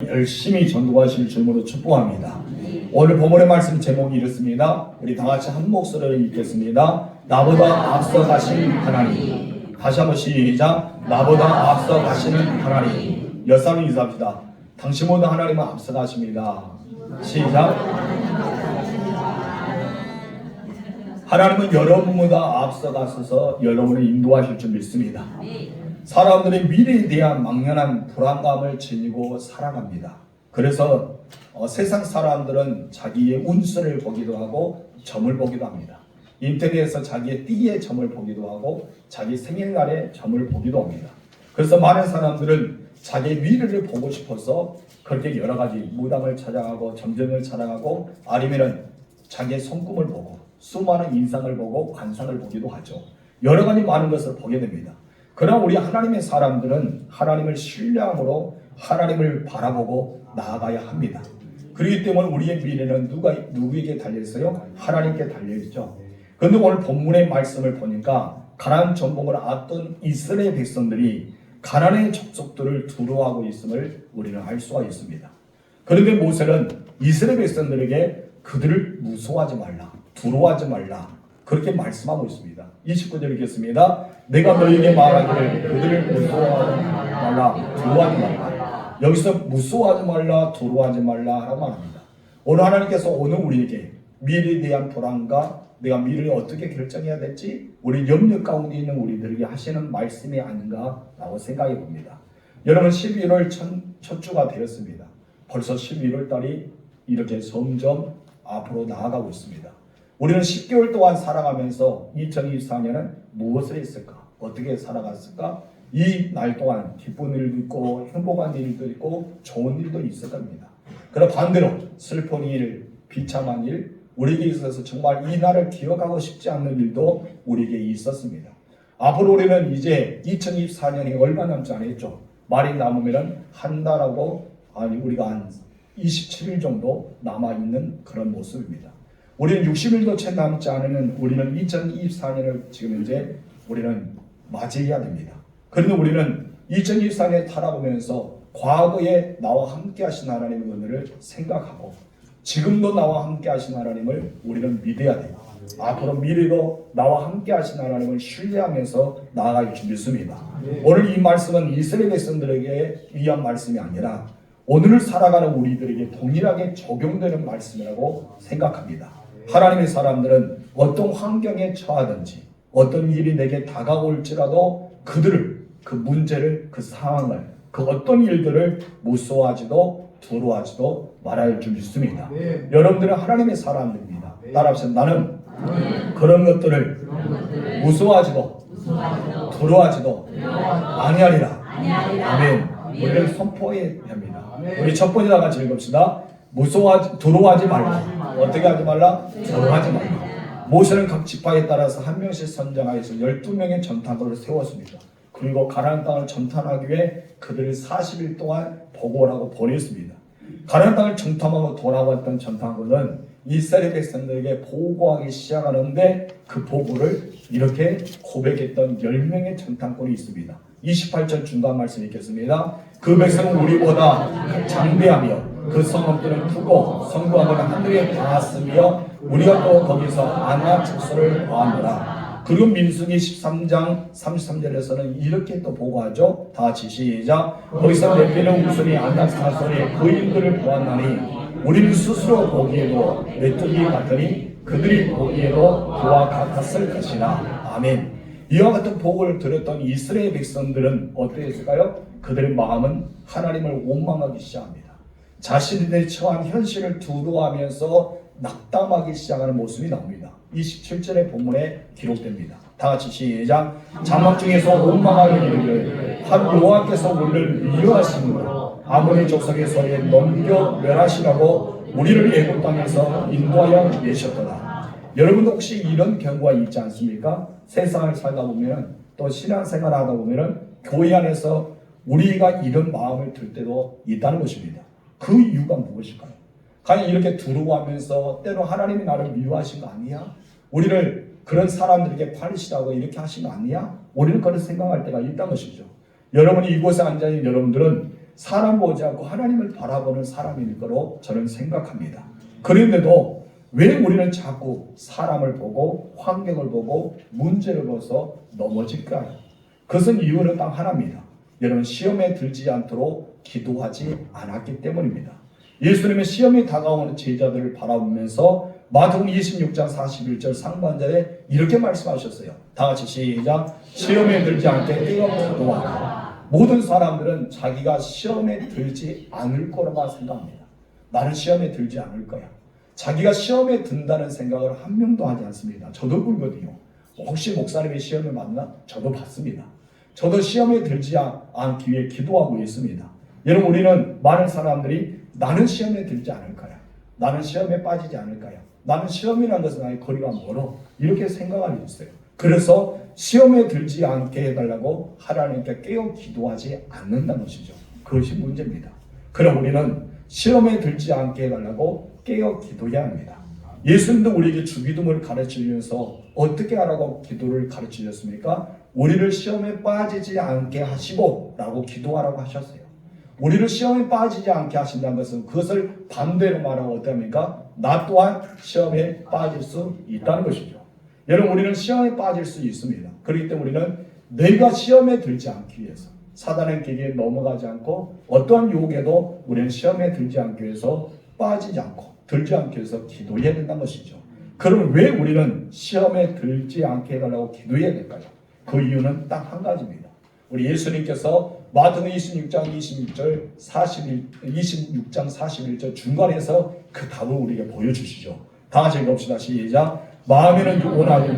열심히 전도하실 줄로 축복합니다. 오늘 본문의 말씀 제목이 이렇습니다. 우리 다 같이 한 목소리로 읽겠습니다. 나보다 앞서 가신 하나님. 다시 한번 시작. 나보다 앞서 가시는 하나님. 여사님 인사합시다. 당신보다 하나님은 앞서 가십니다. 시작. 하나님은 여러분보다 앞서 가셔서 여러분을 인도하실 줄 믿습니다. 사람들의 미래에 대한 막연한 불안감을 지니고 살아갑니다. 그래서 세상 사람들은 자기의 운수를 보기도 하고 점을 보기도 합니다. 인터넷에서 자기의 띠의 점을 보기도 하고 자기 생일날의 점을 보기도 합니다. 그래서 많은 사람들은 자기의 미래를 보고 싶어서 그렇게 여러 가지 무당을 찾아가고 점쟁이를 찾아가고 아니면은 자기의 손금을 보고 수많은 인상을 보고 관상을 보기도 하죠. 여러 가지 많은 것을 보게 됩니다. 그러나 우리 하나님의 사람들은 하나님을 신뢰함으로 하나님을 바라보고 나아가야 합니다. 그렇기 때문에 우리의 미래는 누구에게 달려있어요? 하나님께 달려있죠. 그런데 오늘 본문의 말씀을 보니까 가나안 정복을 앞둔 이스라엘 백성들이 가나안의 족속들을 두려워하고 있음을 우리는 알 수가 있습니다. 그런데 모세는 이스라엘 백성들에게 그들을 무서워하지 말라, 두려워하지 말라 그렇게 말씀하고 있습니다. 29절 읽겠습니다. 내가 너희에게 말하기를 그들을 무서워하지 말라, 두려워하지 말라. 여기서 무서워하지 말라, 두려워하지 말라 라고 말합니다. 오늘 하나님께서 오늘 우리에게 미래에 대한 불안과 내가 미래를 어떻게 결정해야 될지 우리 염려 가운데 있는 우리들에게 하시는 말씀이 아닌가 라고 생각해 봅니다. 여러분 11월 첫 주가 되었습니다. 벌써 11월 달이 이렇게 점점 앞으로 나아가고 있습니다. 우리는 10개월 동안 살아가면서 2024년은 무엇을 했을까? 어떻게 살아갔을까? 이 날 동안 기쁜 일도 있고 행복한 일도 있고 좋은 일도 있을 겁니다. 그러나 반대로 슬픈 일, 비참한 일, 우리에게 있어서 정말 이 날을 기억하고 싶지 않는 일도 우리에게 있었습니다. 앞으로 우리는 이제 2024년이 얼마 남지 않았죠. 말이 남으면 한 달하고 우리가 한 27일 정도 남아있는 그런 모습입니다. 우리는 60일도 채 남지 않으면 우리는 2024년을 지금 이제 우리는 맞이해야 됩니다. 그런데 우리는 2024년에 살아보면서 과거에 나와 함께 하신 하나님의 은혜를 생각하고 지금도 나와 함께 하신 하나님을 우리는 믿어야 돼요. 앞으로 미래도 나와 함께 하신 하나님을 신뢰하면서 나아갈 줄 믿습니다. 오늘 이 말씀은 이스라엘 백성들에게 위한 말씀이 아니라 오늘을 살아가는 우리들에게 동일하게 적용되는 말씀이라고 생각합니다. 하나님의 사람들은 어떤 환경에 처하든지 어떤 일이 내게 다가올지라도 그들을, 그 문제를, 그 상황을, 그 어떤 일들을 무서워하지도 두려워하지도 말할 줄 믿습니다. 여러분들은 하나님의 사람들입니다. 따라합시다. 나는 그런 것들을 무서워하지도 두려워하지도 아니하리라. 아멘. 우리를 선포해야 합니다. 우리 첫 번째 다 같이 읽읍시다. 두려워하지 말라. 어떻게 하지 말라? 두려워하지 말라. 모세는 각 지파에 따라서 한 명씩 선정하여서 12명의 전탄들을 세웠습니다. 그리고 가나안 땅을 전탄하기 위해 그들을 40일 동안 보고를 하고 보냈습니다. 가나안 땅을 정탐하고 돌아왔던 전탄군은 이스라엘 백성들에게 보고하기 시작하는데 그 보고를 이렇게 고백했던 10명의 전탄군이 있습니다. 28절 중간 말씀 읽겠습니다. 그 백성은 우리보다 장대하며 그 성읍들은 크고 성부함을 하늘에 닿았으며 우리가 또 거기서 아나 축소를 보았노라. 그리고 민수기 13장 33절에서는 이렇게 또 보고하죠. 다 같이 시작. 거기서 네피lim 후손이 아낙 사손의 거인들을 보았나니 우리는 스스로 보기에도 메뚜기 같으니 그들이 보기에도 그와 같았을 것이라. 아멘. 이와 같은 복을 들었던 이스라엘 백성들은 어떠했을까요? 그들의 마음은 하나님을 원망하기 시작합니다. 자신들의 처한 현실을 두려워하면서 낙담하기 시작하는 모습이 나옵니다. 27절의 본문에 기록됩니다. 다 같이 시작. 장막 중에서 원망하는 이르기를 한 여호와께서 우리를 미워하심으로 아몬의 족속의 손에 넘겨 멸하시라고 우리를 애굽 땅에서 인도하여 내셨도다. 여러분도 혹시 이런 경우가 있지 않습니까? 세상을 살다 보면 또 신앙생활 하다 보면 교회 안에서 우리가 이런 마음을 들 때도 있다는 것입니다. 그 이유가 무엇일까요? 과연 이렇게 두려워하면서 때로 하나님이 나를 미워하신 거 아니야? 우리를 그런 사람들에게 팔으시라고 이렇게 하신 거 아니야? 우리는 그런 생각할 때가 있다는 것이죠. 여러분이 이곳에 앉아있는 여러분들은 사람 보지 않고 하나님을 바라보는 사람일 거로 저는 생각합니다. 그런데도 왜 우리는 자꾸 사람을 보고 환경을 보고 문제를 보서 넘어질까요? 그것은 이유는 딱 하나입니다. 여러분, 시험에 들지 않도록 기도하지 않았기 때문입니다. 예수님의 시험이 다가오는 제자들을 바라보면서 마태복음 26장 41절 상반절에 이렇게 말씀하셨어요. 다 같이 시작. 시험에 들지 않게 깨어 기도하라. 모든 사람들은 자기가 시험에 들지 않을 거라고 생각합니다. 나는 시험에 들지 않을 거야. 자기가 시험에 든다는 생각을 한 명도 하지 않습니다. 저도 그러거든요. 혹시 목사님의 시험을 만나? 저도 받습니다. 저도 시험에 들지 않기 위해 기도하고 있습니다. 여러분, 우리는 많은 사람들이 나는 시험에 들지 않을 거야. 나는 시험에 빠지지 않을 거야. 나는 시험이라는 것은 나의 거리가 멀어. 이렇게 생각하고 있어요. 그래서 시험에 들지 않게 해달라고 하나님께 깨어 기도하지 않는다는 것이죠. 그것이 문제입니다. 그럼 우리는 시험에 들지 않게 해달라고 깨어 기도해야 합니다. 예수님도 우리에게 주기도문을 가르치면서 어떻게 하라고 기도를 가르치셨습니까? 우리를 시험에 빠지지 않게 하시고 라고 기도하라고 하셨어요. 우리를 시험에 빠지지 않게 하신다는 것은 그것을 반대로 말하면 어떻습니까? 나 또한 시험에 빠질 수 있다는 것이죠. 여러분, 우리는 시험에 빠질 수 있습니다. 그렇기 때문에 우리는 내가 시험에 들지 않기 위해서 사단의 계기에 넘어가지 않고 어떠한 유혹에도 우리는 시험에 들지 않기 위해서 빠지지 않고 들지 않기 위해서 기도해야 된다는 것이죠. 그럼 왜 우리는 시험에 들지 않게 해달라고 기도해야 될까요? 그 이유는 딱 한 가지입니다. 우리 예수님께서 마태복음 26장 26장 41절 중간에서 그 답을 우리에게 보여주시죠. 다 같이 읽읍시다. 시작. 마음에는 원하고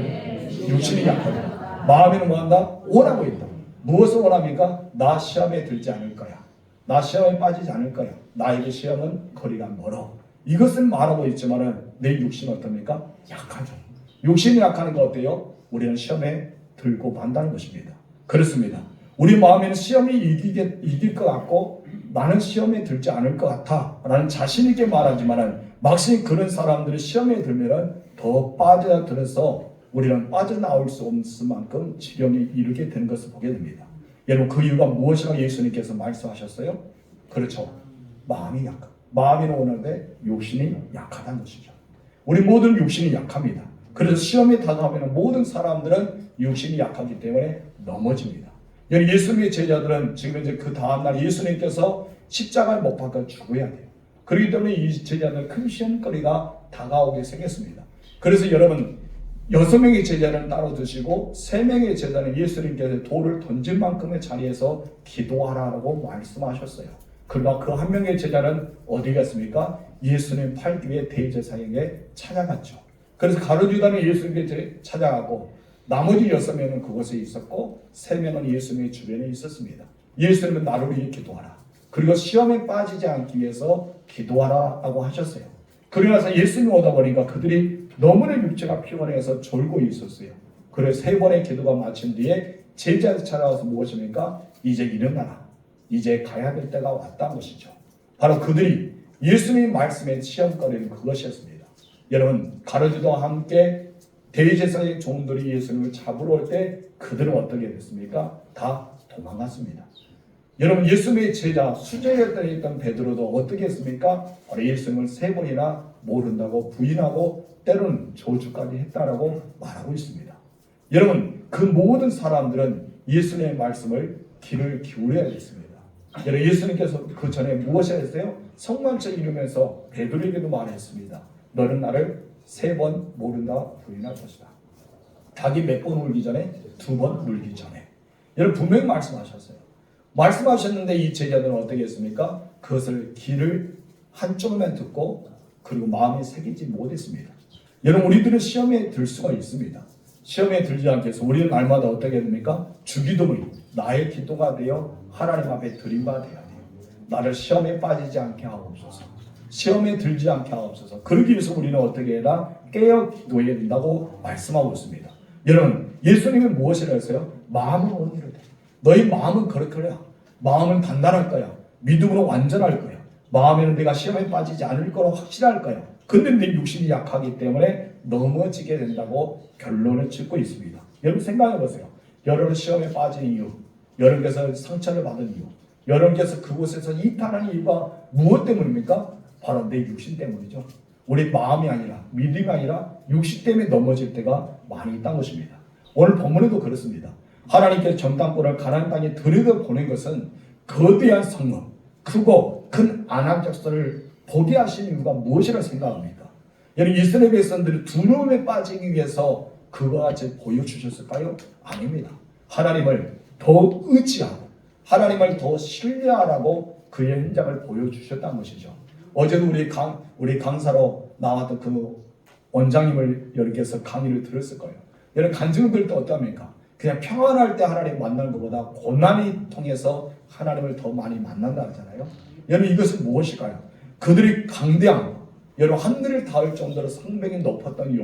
육신이 약하다. 마음에는 뭐한다? 원하고 있다. 무엇을 원합니까? 나 시험에 들지 않을 거야. 나 시험에 빠지지 않을 거야. 나에게 시험은 거리가 멀어. 이것을 말하고 있지만은 내 육신은 어떻습니까? 약하죠. 육신이 약하는 거 어때요? 우리는 시험에 들고 만다는 것입니다. 그렇습니다. 우리 마음에는 시험이 이길 것 같고 나는 시험에 들지 않을 것 같아 라는 자신 있게 말하지만은 막상 그런 사람들이 시험에 들면은 더 빠져들어서 우리는 빠져나올 수 없을 만큼 지경에 이르게 되는 것을 보게 됩니다. 여러분, 그 이유가 무엇이라고 예수님께서 말씀하셨어요? 그렇죠. 마음이 약하다. 마음이 원하는데 욕심이 약하다는 것이죠. 우리 모든 육신이 약합니다. 그래서 시험에 다가오면 모든 사람들은 육신이 약하기 때문에 넘어집니다. 예수님의 제자들은 지금 이제 그 다음날 예수님께서 십자가에 못 박아 죽어야 돼요. 그렇기 때문에 이 제자들은 큰 시험거리가 다가오게 생겼습니다. 그래서 여러분, 6명의 제자는 따로 드시고 3명의 제자는 예수님께서 돌을 던질 만큼의 자리에서 기도하라고 말씀하셨어요. 그러나 그 한 명의 제자는 어디 갔습니까? 예수님 팔기에 대제사장에게 찾아갔죠. 그래서 가룟 유다는 예수님께 찾아가고 나머지 6명은 그곳에 있었고 3명은 예수님의 주변에 있었습니다. 예수님은 나를 위해 기도하라. 그리고 시험에 빠지지 않기 위해서 기도하라고 하셨어요. 그러고 나서 예수님이 오다 보니까 그들이 너무나 육체가 피곤해서 졸고 있었어요. 그래서 3번의 기도가 마친 뒤에 제자들 찾아와서 무엇입니까? 이제 일어나라. 이제 가야 될 때가 왔다는 것이죠. 바로 그들이 예수님의 말씀의 시험거리는 그것이었습니다. 여러분, 가룟유다와 함께 대제사장의 종들이 예수님을 잡으러 올 때 그들은 어떻게 됐습니까? 다 도망갔습니다. 여러분, 예수님의 제자 수제였던 있던 베드로도 어떻게 했습니까? 바로 예수님을 3번이나 모른다고 부인하고 때로는 저주까지 했다라고 말하고 있습니다. 여러분, 그 모든 사람들은 예수님의 말씀을 귀를 기울여야겠습니다. 여러분, 예수님께서 그 전에 무엇을 했어요? 성만찬 이루면서 베드로에게도 말했습니다. 너는 나를 3번 모른다 부인할 것이다. 닭이 몇 번 울기 전에? 2번 울기 전에. 여러분, 분명히 말씀하셨어요. 말씀하셨는데 이 제자들은 어떻게 했습니까? 그것을 귀를 한쪽만 듣고 그리고 마음에 새기지 못했습니다. 여러분, 우리들은 시험에 들 수가 있습니다. 시험에 들지 않기 위해서 우리는 날마다 어떻게 됩니까? 주기도문이 나의 기도가 되어 하나님 앞에 드린 바 되어야 돼요. 나를 시험에 빠지지 않게 하옵소서. 시험에 들지 않게 하옵소서. 그러기 위해서 우리는 어떻게 해라? 깨어 기도해야 된다고 말씀하고 있습니다. 여러분, 예수님이 무엇이라 했어요? 마음은 원이를 돼. 너희 마음은 그렇게 해야. 마음은 단단할 거야. 믿음으로 완전할 거야. 마음에는 내가 시험에 빠지지 않을 거로 확실할 거야. 근데 내 육신이 약하기 때문에 넘어지게 된다고 결론을 짓고 있습니다. 여러분, 생각해 보세요. 여러분 시험에 빠진 이유, 여러분께서 상처를 받은 이유, 여러분께서 그곳에서 이탈하는 이유가 무엇 때문입니까? 바로 내 육신 때문이죠. 우리 마음이 아니라 믿음이 아니라 육신 때문에 넘어질 때가 많이 있다는 것입니다. 오늘 본문에도 그렇습니다. 하나님께서 전당권을 가나안 땅에 들여다보낸 것은 거대한 성읍, 크고 큰 아낙 족속을 보게 하신 이유가 무엇이라 생각합니까? 여러분 이스라엘 백성들이 두려움에 빠지기 위해서 그와 같이 보여주셨을까요? 아닙니다. 하나님을 더 의지하고 하나님을 더 신뢰하라고 그의 흔적을 보여주셨다는 것이죠. 어제도 우리 강사로 나왔던 그 원장님을 여러분께서 강의를 들었을 거예요. 여러분 간증을 들을 때 어떠합니까? 그냥 평안할 때 하나님 만나는 것보다 고난이 통해서 하나님을 더 많이 만난다 하잖아요. 여러분 이것은 무엇일까요? 그들이 강대한 여러분 하늘을 닿을 정도로 성벽이 높았던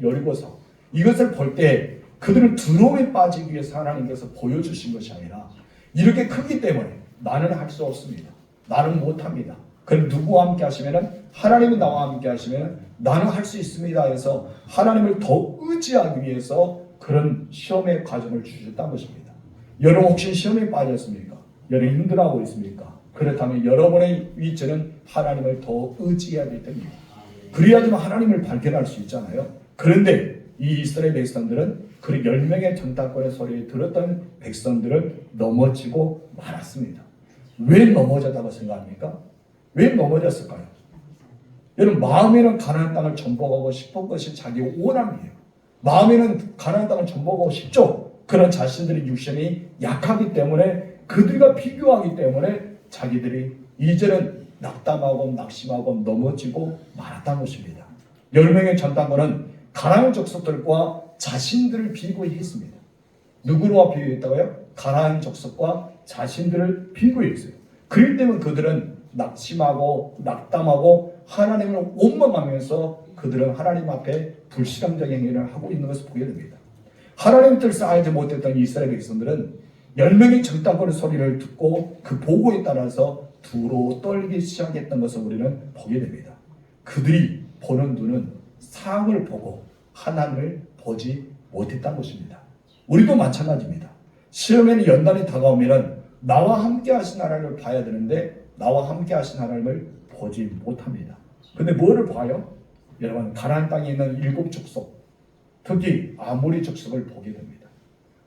여리고성 이것을 볼 때 그들은 두려움에 빠지기 위해서 하나님께서 보여주신 것이 아니라 이렇게 크기 때문에 나는 할 수 없습니다. 나는 못합니다. 그럼 누구와 함께 하시면은 하나님이 나와 함께 하시면 나는 할 수 있습니다 해서 하나님을 더 의지하기 위해서 그런 시험의 과정을 주셨다는 것입니다. 여러분 혹시 시험에 빠졌습니까? 여러분 힘들어하고 있습니까? 그렇다면 여러분의 위치는 하나님을 더 의지해야 될 때입니다. 그래야지만 하나님을 발견할 수 있잖아요. 그런데 이 이스라엘 백성들은 그 10명의 전당권의 소리를 들었던 백성들을 넘어지고 말았습니다. 왜 넘어졌다고 생각합니까? 왜 넘어졌을까요? 여러분 마음에는 가나안 땅을 정복하고 싶은 것이 자기 원함이에요. 마음에는 가나안 땅을 정복하고 싶죠. 그런 자신들의 육신이 약하기 때문에 그들과 비교하기 때문에 자기들이 이제는 낙담하고 낙심하고 넘어지고 말았다는 것입니다. 10명의 전당권은 가나안 족속들과 자신들을 비교했습니다. 누구와 비교했다고요? 가나안 족속과 자신들을 비교했어요. 그렇기 때문에 그들은 낙심하고 낙담하고 하나님을 원망하면서 그들은 하나님 앞에 불신앙적인 행위를 하고 있는 것을 보게 됩니다. 하나님 뜻을 알지 못했던 이스라엘 백성들은 10명의 전당권의 소리를 듣고 그 보고에 따라서 두로 떨기 시작했던 것을 우리는 보게 됩니다. 그들이 보는 눈은 상을 보고 하나님을 보지 못했다는 것입니다. 우리도 마찬가지입니다. 시험에는 연단이 다가오면 나와 함께 하신 하나님을 봐야 되는데 나와 함께 하신 하나님을 보지 못합니다. 근데 뭐를 봐요? 여러분 가나안 땅에 있는 7 족속, 특히 아모리 족속을 보게 됩니다.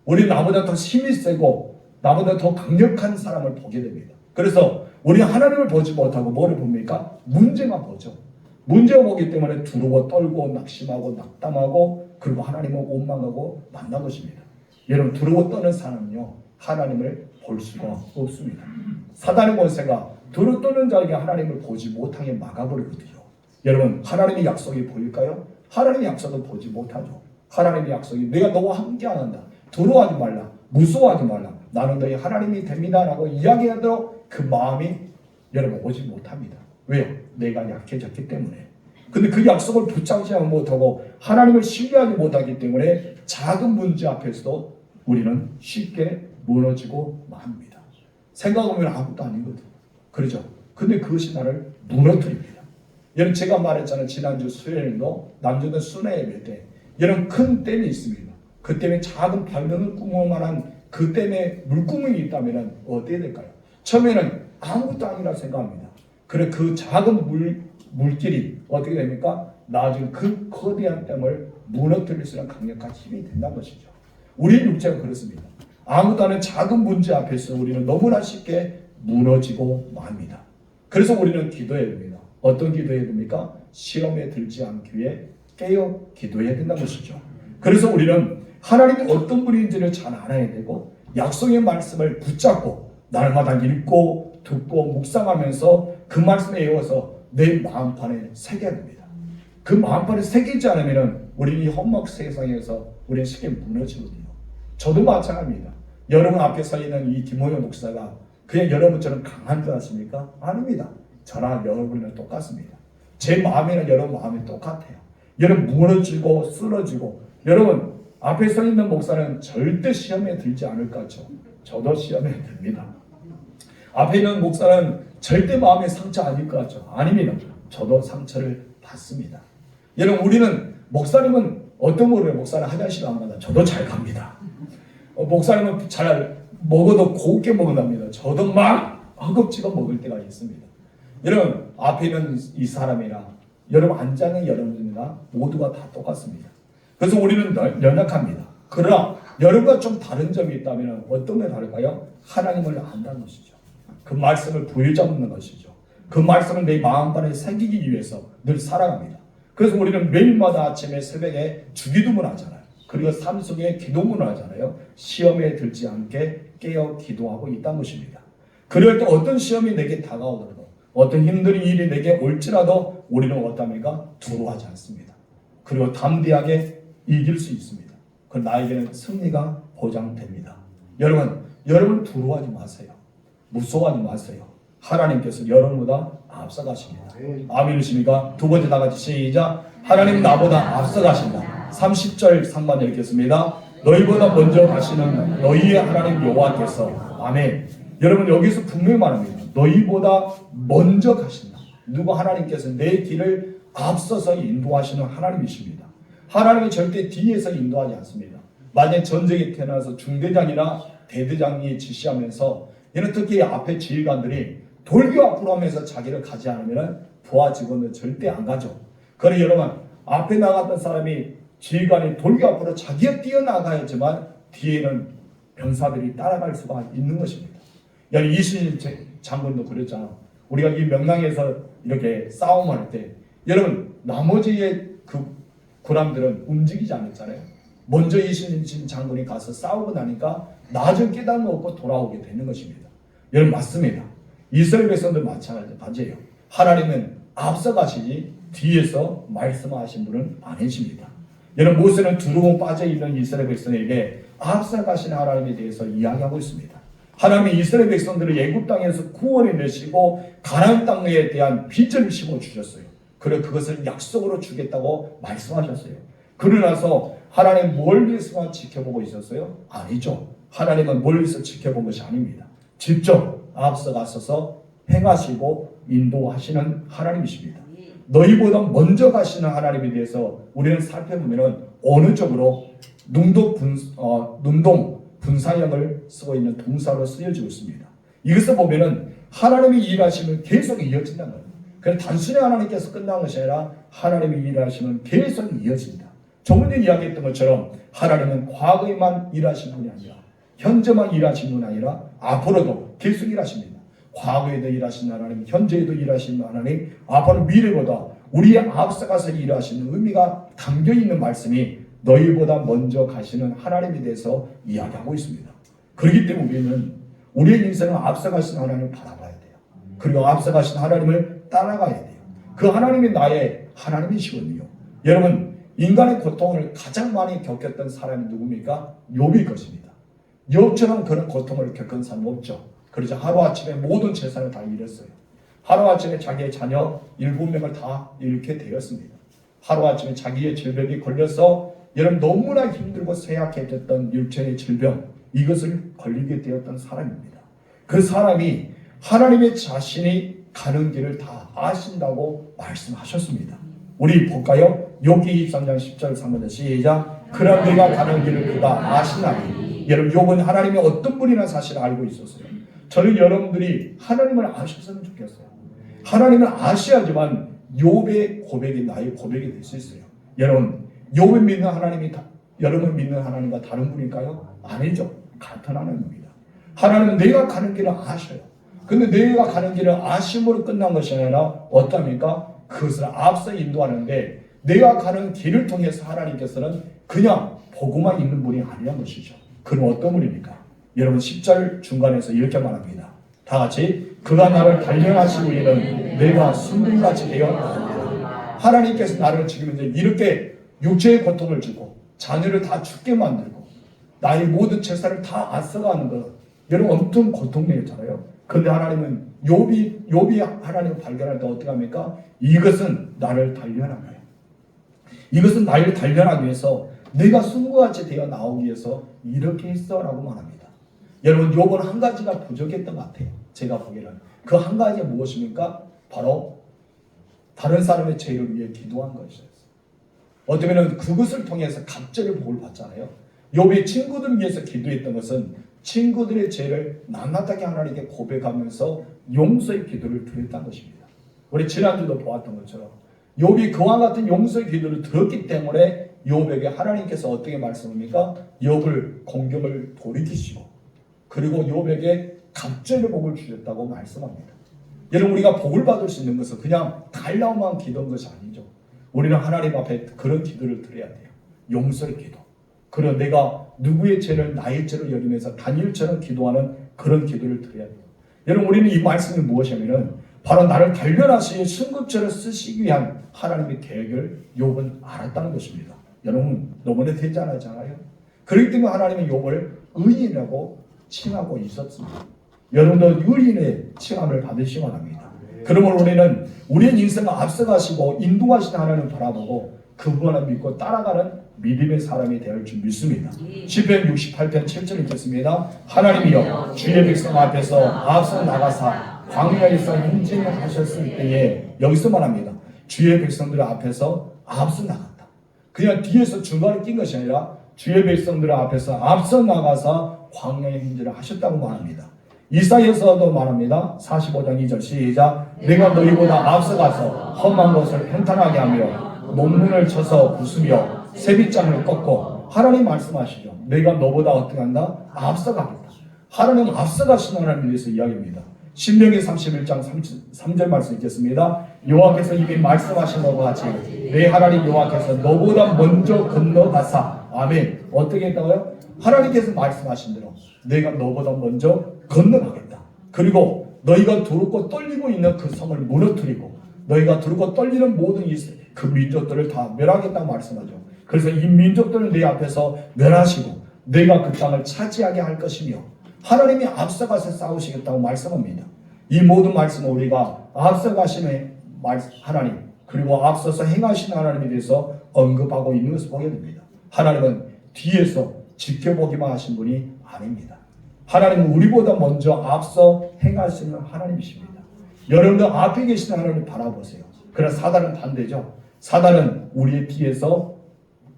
우리 나보다 더 힘이 세고 나보다 더 강력한 사람을 보게 됩니다. 그래서 우리 하나님을 보지 못하고 뭐를 봅니까? 문제만 보죠. 문제を보기 때문에 두려워 떨고 낙심하고 낙담하고 그리고 하나님을 원망하고 만난 것입니다. 여러분 두려워 떠는 사람은요 하나님을 볼 수가 없습니다. 사단의 권세가 두려워 떠는 자에게 하나님을 보지 못하게 막아버리거든요. 여러분 하나님의 약속이 보일까요? 하나님의 약속은 보지 못하죠. 하나님의 약속이 내가 너와 함께 안 한다. 두려워하지 말라. 무서워하지 말라. 나는 너희 하나님이 됩니다 라고 이야기하도록 그 마음이 여러분 오지 못합니다. 왜요? 내가 약해졌기 때문에. 근데 그 약속을 붙잡지 못하고 하나님을 신뢰하지 못하기 때문에 작은 문제 앞에서도 우리는 쉽게 무너지고 맙니다. 생각하면 아무것도 아니거든. 그렇죠? 근데 그것이 나를 무너뜨립니다. 여러분 제가 말했잖아요. 지난주 수요일도 남주는 순회 예배 때 여러분 큰 댐이 있습니다. 그 댐에 작은 발명을 구멍만한 그 댐에 물구멍이 있다면 어떻게 될까요? 처음에는 아무것도 아니라 생각합니다. 그래 그 작은 물길이 어떻게 됩니까? 나중에 그 거대한 댐을 무너뜨릴 수 있는 강력한 힘이 된다는 것이죠. 우리 육체가 그렇습니다. 아무도 않은 작은 문제 앞에서 우리는 너무나 쉽게 무너지고 맙니다. 그래서 우리는 기도해야 됩니다. 어떤 기도해야 됩니까? 시험에 들지 않기 위해 깨어 기도해야 된다는 것이죠. 그래서 우리는 하나님이 어떤 분인지를 잘 알아야 되고 약속의 말씀을 붙잡고 날마다 읽고 듣고 묵상하면서 그 말씀에 외워서 내 마음판에 새겨야 됩니다. 그 마음판에 새기지 않으면 우리 이 험악 세상에서 우리는 쉽게 무너지거든요. 저도 마찬가지입니다. 여러분 앞에 서 있는 이 김호영 목사가 그냥 여러분처럼 강한 줄 아십니까? 아닙니다. 저랑 여러분이랑 똑같습니다. 제 마음이랑 여러분 마음이 똑같아요. 여러분 무너지고 쓰러지고 여러분 앞에 서 있는 목사는 절대 시험에 들지 않을 것 같죠. 저도 시험에 듭니다. 앞에 있는 목사는 절대 마음에 상처 아닐 것 같죠. 아닙니다. 저도 상처를 받습니다. 여러분 우리는 목사님은 어떤 거를 목사는 화장실 안 가다 저도 잘 갑니다. 목사님은 잘 먹어도 곱게 먹는답니다. 저도 막 허겁지겁 먹을 때가 있습니다. 여러분 앞에 있는 이 사람이나 여러분 앉아있는 여러분들이나 모두가 다 똑같습니다. 그래서 우리는 연약합니다. 그러나 여러분과 좀 다른 점이 있다면 어떤 게 다를까요? 하나님을 안다는 것이죠. 그 말씀을 부여잡는 것이죠. 그 말씀을 내 마음간에 새기기 위해서 늘 살아갑니다. 그래서 우리는 매일마다 아침에 새벽에 주기도문을 하잖아요. 그리고 삶 속에 기도문을 하잖아요. 시험에 들지 않게 깨어 기도하고 있다는 것입니다. 그럴 때 어떤 시험이 내게 다가오더라도 어떤 힘든 일이 내게 올지라도 우리는 어떻습니까? 두려워하지 않습니다. 그리고 담대하게 이길 수 있습니다. 그 나에게는 승리가 보장됩니다. 여러분 두려워하지 마세요. 무서워하지 마세요. 하나님께서 여러분보다 앞서가십니다. 아멘이십니까? 두 번째 다 같이 시작. 하나님 나보다 앞서가신다. 30절 상반 읽겠습니다. 너희보다 먼저 가시는 너희의 하나님 여호와께서 아멘. 여러분 여기서 분명히 말합니다. 너희보다 먼저 가신다. 누구? 하나님께서 내 길을 앞서서 인도하시는 하나님이십니다. 하나님이 절대 뒤에서 인도하지 않습니다. 만약 전쟁에 태어나서 중대장이나 대대장이 지시하면서 이는 특히 앞에 지휘관들이 돌교 앞으로 하면서 자기를 가지 않으면 부하 직원은 절대 안 가죠. 그러나 여러분 앞에 나갔던 사람이 지휘관이 돌교 앞으로 자기가 뛰어나가야지만 뒤에는 병사들이 따라갈 수가 있는 것입니다. 여러분 이순신 장군도 그랬잖아. 우리가 이 명랑에서 이렇게 싸움할 때 여러분 나머지의 그 군함들은 움직이지 않았잖아요. 먼저 이순신 장군이 가서 싸우고 나니까 나중 깨달음을 얻고 돌아오게 되는 것입니다. 여러분 맞습니다. 이스라엘 백성들 마찬가지예요. 하나님은 앞서가시지 뒤에서 말씀하신 분은 아니십니다. 여러분 모세는 두려움 빠져있는 이스라엘 백성에게 앞서가신 하나님에 대해서 이야기하고 있습니다. 하나님이 이스라엘 백성들을 애굽 땅에서 구원해 내시고 가나안 땅에 대한 빚을 심어주셨어요. 그리고 그것을 약속으로 주겠다고 말씀하셨어요. 그러나서 하나님 멀리서만 지켜보고 있었어요? 아니죠. 하나님은 멀리서 지켜본 것이 아닙니다. 직접 앞서가셔서 행하시고 인도하시는 하나님이십니다. 너희보다 먼저 가시는 하나님에 대해서 우리는 살펴보면 어느 쪽으로 능동 분사형을 쓰고 있는 동사로 쓰여지고 있습니다. 이것을 보면은 하나님의 일하시면 계속 이어진다는 거예요. 그래서 단순히 하나님께서 끝난 것이 아니라 하나님의 일하시면 계속 이어진다. 조금 전에 이야기했던 것처럼 하나님은 과거에만 일하신 분이 아니라 현재만 일하신 분이 아니라 앞으로도 계속 일하십니다. 과거에도 일하신 하나님, 현재에도 일하시는 하나님, 앞으로 미래보다 우리의 앞서가서 일하시는 의미가 담겨있는 말씀이 너희보다 먼저 가시는 하나님에 대해서 이야기하고 있습니다. 그렇기 때문에 우리는 우리의 인생은 앞서가시는 하나님을 바라봐야 돼요. 그리고 앞서가시는 하나님을 따라가야 돼요. 그 하나님이 나의 하나님이시거든요. 여러분 인간의 고통을 가장 많이 겪었던 사람이 누굽니까? 욥일 것입니다. 욥처럼 그런 고통을 겪은 사람 없죠. 그래서 하루아침에 모든 재산을 다 잃었어요. 하루아침에 자기의 자녀 7명을 다 잃게 되었습니다. 하루아침에 자기의 질병이 걸려서 여러분 너무나 힘들고 쇠약해졌던 육체의 질병 이것을 걸리게 되었던 사람입니다. 그 사람이 하나님의 자신이 가는 길을 다 아신다고 말씀하셨습니다. 우리 볼까요? 욥기 23장 10절 3절 시작. 그러나 내가 가는 길을 그가 아시나니. 여러분 욥은 하나님이 어떤 분이나 사실을 알고 있었어요. 저는 여러분들이 하나님을 아셨으면 좋겠어요. 하나님을 아셔야지만 욥의 고백이 나의 고백이 될 수 있어요. 여러분 욥을 믿는 하나님이 여러분 믿는 하나님과 다른 분일까요? 아니죠. 같은 하나님입니다. 하나님은 내가 가는 길을 아셔요. 근데 내가 가는 길을 아심으로 끝난 것이 아니라 어떻습니까? 그것을 앞서 인도하는데 내가 가는 길을 통해서 하나님께서는 그냥 보고만 있는 분이 아니란 것이죠. 그럼 어떤 분입니까? 여러분 10절 중간에서 이렇게 말합니다. 다 같이 그가 나를 단련하시고 이는 내가 순금같이 되었다. 하나님께서 나를 지금 이렇게 육체의 고통을 주고 자녀를 다 죽게 만들고 나의 모든 재산을 다 앗아가는 것 여러분 엄청 고통내잖아요. 그런데 하나님은 욥이 하나님을 발견할 때 어떻게 합니까? 이것은 나를 단련한 거예요. 이것은 나를 단련하기 위해서 내가 순금같이 되어 나오기 위해서 이렇게 했어라고 말합니다. 여러분 욥은 한 가지가 부족했던 것 같아요. 제가 보기에는 그 한 가지가 무엇입니까? 바로 다른 사람의 죄를 위해 기도한 것이었어요. 어쩌면 그것을 통해서 갑절의 복을 받잖아요. 욥의 친구들 위해서 기도했던 것은 친구들의 죄를 낱낱하게 하나님께 고백하면서 용서의 기도를 드렸다는 것입니다. 우리 지난주도 보았던 것처럼 욥이 그와 같은 용서의 기도를 들었기 때문에 욥에게 하나님께서 어떻게 말씀합니까? 욥을 공경을 돌이키시고 그리고 욥에게 갑절의 복을 주셨다고 말씀합니다. 여러분, 우리가 복을 받을 수 있는 것은 그냥 달라고만 기도한 것이 아니죠. 우리는 하나님 앞에 그런 기도를 드려야 돼요. 용서의 기도. 그리고 내가 누구의 죄를 나의 죄로 여기면서 다니엘처럼 기도하는 그런 기도를 드려야 돼요. 여러분, 우리는 이 말씀이 무엇이냐면 바로 나를 단련하시는 승급처를 쓰시기 위한 하나님의 계획을 욥은 알았다는 것입니다. 여러분, 너무나 대단하잖아요. 그렇기 때문에 하나님은 욥을 의인이라고 칭하고 있었습니다. 여러분도 의인의 칭함을 받으시기 바랍니다. 그러므로 우리는 우리의 인생을 앞서가시고 인도하시는 하나님을 바라보고 그분을 믿고 따라가는 믿음의 사람이 되어 줄 믿습니다. 시편 68편 7절 읽겠습니다. 하나님이여 주의 백성 앞에서 앞서 나가사 광야에서 행진을 하셨을 때에, 여기서 말합니다. 주의 백성들 앞에서 앞서 나갔다. 그냥 뒤에서 중간에 낀 것이 아니라 주의 백성들 앞에서 앞서 나가서 광야의 행진을 하셨다고 말합니다. 이사야서도 말합니다. 45장 2절 시작. 내가 너희보다 앞서가서 험한 것을 평탄하게 하며 논문을 쳐서 부수며 세빗장을 꺾고, 하나님 말씀하시죠. 내가 너보다 어떻게 한다? 앞서가겠다. 하나님 앞서가시는 하나님에 대해서 이야기입니다. 신명기 31장 3절 말씀 읽겠습니다. 여호와께서 이미 말씀하신 것과 같이 내 하나님 여호와께서 너보다 먼저 건너가사. 아멘. 어떻게 했다고요? 하나님께서 말씀하신 대로 내가 너보다 먼저 건너가겠다. 그리고 너희가 두렵고 떨리고 있는 그 성을 무너뜨리고 너희가 두렵고 떨리는 모든 그 민족들을 다 멸하겠다고 말씀하죠. 그래서 이 민족들을 내 앞에서 멸하시고 내가 그 땅을 차지하게 할 것이며 하나님이 앞서가서 싸우시겠다고 말씀합니다. 이 모든 말씀은 우리가 앞서가심의 하나님, 그리고 앞서서 행하신 하나님에 대해서 언급하고 있는 것을 보게 됩니다. 하나님은 뒤에서 지켜보기만 하신 분이 아닙니다. 하나님은 우리보다 먼저 앞서 행하시는 하나님이십니다. 여러분들 앞에 계신 하나님을 바라보세요. 그러나 사단은 반대죠. 사단은 우리의 뒤에서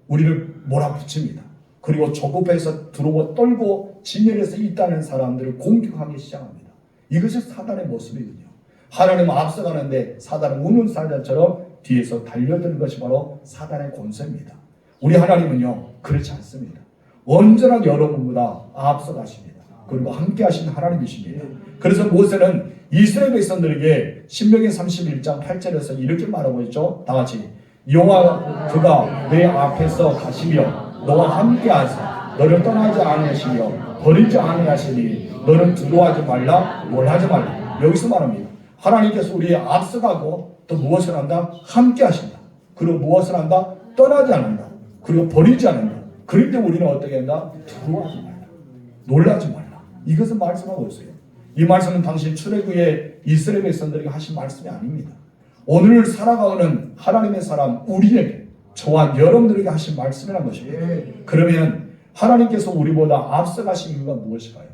우리를 몰아붙입니다. 그리고 조급해서 두려워 떨고 진열해서 있다는 사람들을 공격하기 시작합니다. 이것이 사단의 모습이거든요. 하나님은 앞서가는데 사단은 우는 사자처럼 뒤에서 달려드는 것이 바로 사단의 권세입니다. 우리 하나님은요, 그렇지 않습니다. 언제나 여러분보다 앞서가십니다. 그리고 함께 하시는 하나님이십니다. 그래서 모세는 이스라엘 백성들에게 신명기 31장 8절에서 이렇게 말하고 있죠. 다 같이. 여호와 그가 내 앞에서 가시며 너와 함께 하사 너를 떠나지 않으시며 버리지 아니하시니 너는 두려워하지 말라, 놀라지 말라. 여기서 말합니다. 하나님께서 우리의 앞서가고 또 무엇을 한다? 함께 하신다. 그리고 무엇을 한다? 떠나지 않는다. 그리고 버리지 않는다. 그럴 때 우리는 어떻게 한다? 두려워하지 말라, 놀라지 말라. 이것은 말씀하고 있어요. 이 말씀은 당신 출애굽의 이스라엘 백성들에게 하신 말씀이 아닙니다. 오늘 살아가는 하나님의 사람 우리에게, 저와 여러분들에게 하신 말씀이라는 것입니다. 그러면 하나님께서 우리보다 앞서가신 이유가 무엇일까요?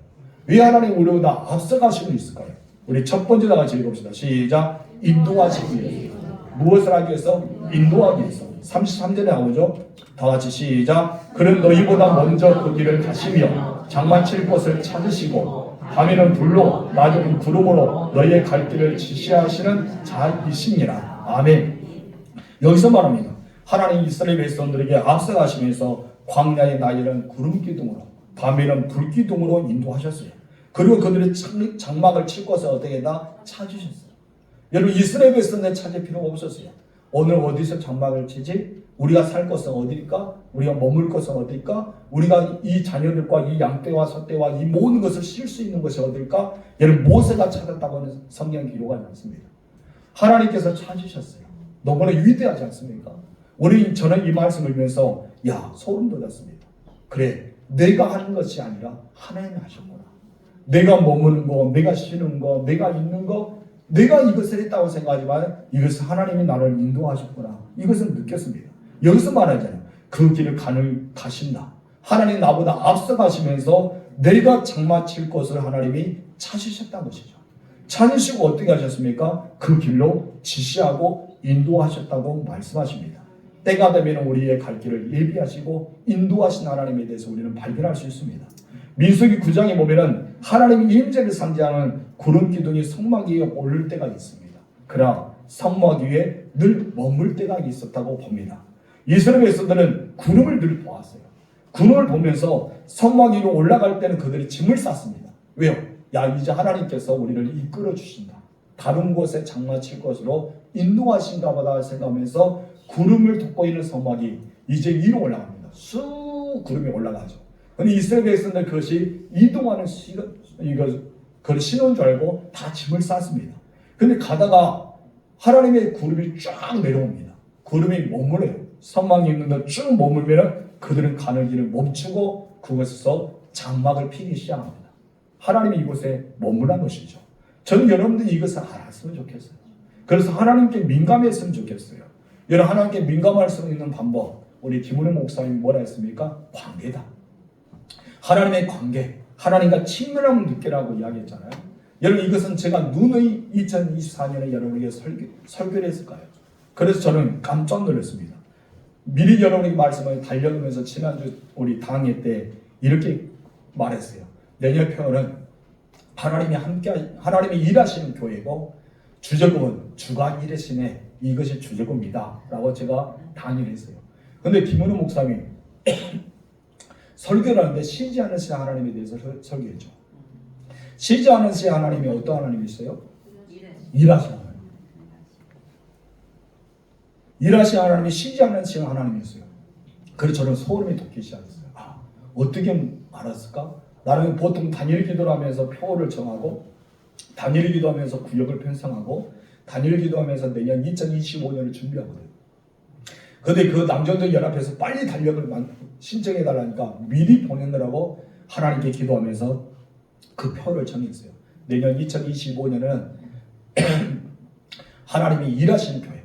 왜 하나님 우리보다 앞서가시고 있을까요? 우리 첫 번째 다 같이 읽어봅시다. 시작. 인도하시기 위해서. 무엇을 하기 위해서? 인도하기 위해서. 33절에 나오죠. 다 같이 시작. 그는 너희보다 먼저 그 길을 가시며 장막칠 곳을 찾으시고 밤에는 불로 낮에는 구름으로 너희의 갈 길을 지시하시는 자이시니라. 아멘. 여기서 말합니다. 하나님 이스라엘 백성들에게 앞서가시면서 광야의 낮에는 구름 기둥으로 밤에는 불 기둥으로 인도하셨어요. 그리고 그들의 장막을 칠 곳을 어떻게 다 찾으셨어요. 여러분, 이스라엘 백성들 찾을 필요가 없었어요. 오늘 어디서 장막을 치지? 우리가 살 곳은 어디일까? 우리가 머물 곳은 어디일까? 우리가 이 자녀들과 이 양떼와 소떼와 이 모든 것을 쉴 수 있는 것이 어디일까? 여러분, 모세가 찾았다고 하는 성경 기록하지 않습니다. 하나님께서 찾으셨어요. 너무나 위대하지 않습니까? 저는 이 말씀을 보면서 소름 돋았습니다. 그래, 내가 하는 것이 아니라 하나님이 하셨구나. 내가 머무는 거, 내가 쉬는 거, 내가 있는 거, 내가 이것을 했다고 생각하지만 이것을 하나님이 나를 인도하셨구나. 이것을 느꼈습니다. 여기서 말하잖아요. 그 길을 가신다. 하나님 나보다 앞서가시면서 내가 장마 칠 것을 하나님이 찾으셨다는 것이죠. 찾으시고 어떻게 하셨습니까? 그 길로 지시하고 인도하셨다고 말씀하십니다. 때가 되면 우리의 갈 길을 예비하시고 인도하신 하나님에 대해서 우리는 발견할 수 있습니다. 민수기 9장에 보면은 하나님의 임재를 상징하는 구름 기둥이 성막 위에 오를 때가 있습니다. 그러나 성막 위에 늘 머물 때가 있었다고 봅니다. 이스라엘 백성들은 구름을 늘 보았어요. 구름을 보면서 성막 위로 올라갈 때는 그들이 짐을 쌌습니다. 왜요? 야, 이제 하나님께서 우리를 이끌어 주신다. 다른 곳에 장마칠 것으로 인도하신가 보다 생각하면서 구름을 덮고 있는 성막이 이제 위로 올라갑니다. 쑥 구름이 올라가죠. 근데 이스라엘 백성들 그것이 이동하는 그걸 신호인 줄 알고 다 짐을 쌌습니다. 근데 가다가 하나님의 구름이 쫙 내려옵니다. 구름이 머물러요. 성막이 있는 데 쭉 머물면 그들은 가는 길을 멈추고 그곳에서 장막을 피기 시작합니다. 하나님이 이곳에 머물란 것이죠. 저는 여러분들이 이것을 알았으면 좋겠어요. 그래서 하나님께 민감했으면 좋겠어요. 여러분, 하나님께 민감할 수 있는 방법, 우리 김은혜 목사님이 뭐라 했습니까? 관계다. 하나님의 관계, 하나님과 친밀함을 느끼라고 이야기했잖아요. 여러분, 이것은 제가 누누이 2024년에 여러분에게 설교를 했을 거예요. 그래서 저는 깜짝 놀랐습니다. 미리 여러분에게 말씀을 달려가면서 지난주 우리 당회 때 이렇게 말했어요. 내년 표현은 하나님이 일하시는 교회고 주제곡은 주가 일하시네, 이것이 주제곡입니다 라고 제가 단위를 했어요. 근데 김은우 목사님이 설교를 하는데 쉬지 않으신 하나님에 대해서 설교했죠. 쉬지 않으신 하나님이 어떤 하나님이세요? 일하시는 하나님. 일하시는 하나님이 쉬지 않으신 하나님이었어요. 그래서 저는 소름이 돋기 시작했어요. 아, 어떻게 알았을까? 나는 보통 단일 기도를 하면서 표를 정하고, 단일 기도하면서 구역을 편성하고, 단일 기도하면서 내년 2025년을 준비하거든요. 그런데 그 남정들 연합에서 빨리 달력을 신청해 달라니까 미리 보내느라고 하나님께 기도하면서 그 표를 정했어요. 내년 2025년은 하나님이 일하시는 교회,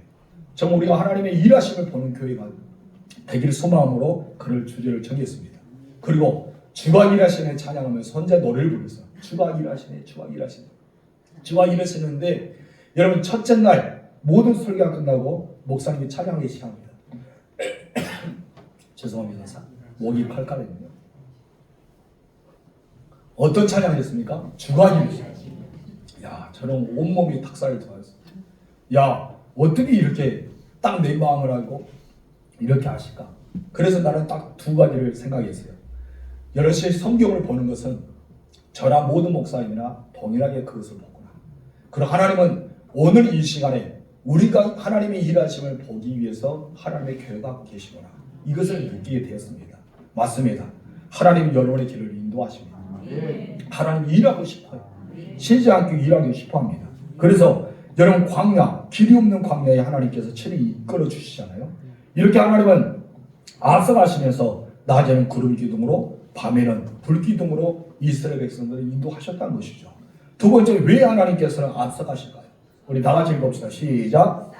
정말 우리가 하나님의 일하심을 보는 교회가 되기를 소망으로 그를 주제를 정했습니다. 그리고 주가 일하시네 찬양하면서 혼자 노래를 불렀어요. 주가 일하시네, 주가 일하시네. 주가 일하시는데 여러분, 첫째 날 모든 설교가 끝나고 목사님이 찬양하기 시작합니다. 죄송합니다. 목이 칼칼했네요. 어떤 찬양을 했습니까? 주가 일하시네. 야, 저는 온몸이 닭살을 돋았어요. 야, 어떻게 이렇게 딱 내 마음을 알고 이렇게 하실까? 그래서 나는 딱 두 가지를 생각했어요. 여럿이 성경을 보는 것은 저나 모든 목사님이나 동일하게 그것을 보구나. 그리고 하나님은 오늘 이 시간에 우리가 하나님의 일하심을 보기 위해서 하나님의 교회가 계시구나, 이것을 느끼게 되었습니다. 맞습니다. 하나님 여러분의 길을 인도하십니다. 하나님 일하고 싶어요. 쉬지 않고 일하고 싶어합니다. 그래서 여러분, 광야, 길이 없는 광야에 하나님께서 친히 이끌어 주시잖아요. 이렇게 하나님은 앞서가시면서 낮에는 구름 기둥으로, 밤에는 불 기둥으로 이스라엘 백성들을 인도하셨다는 것이죠. 두 번째, 왜 하나님께서는 앞서가실까요? 우리 다 같이 읽읍시다. 시작.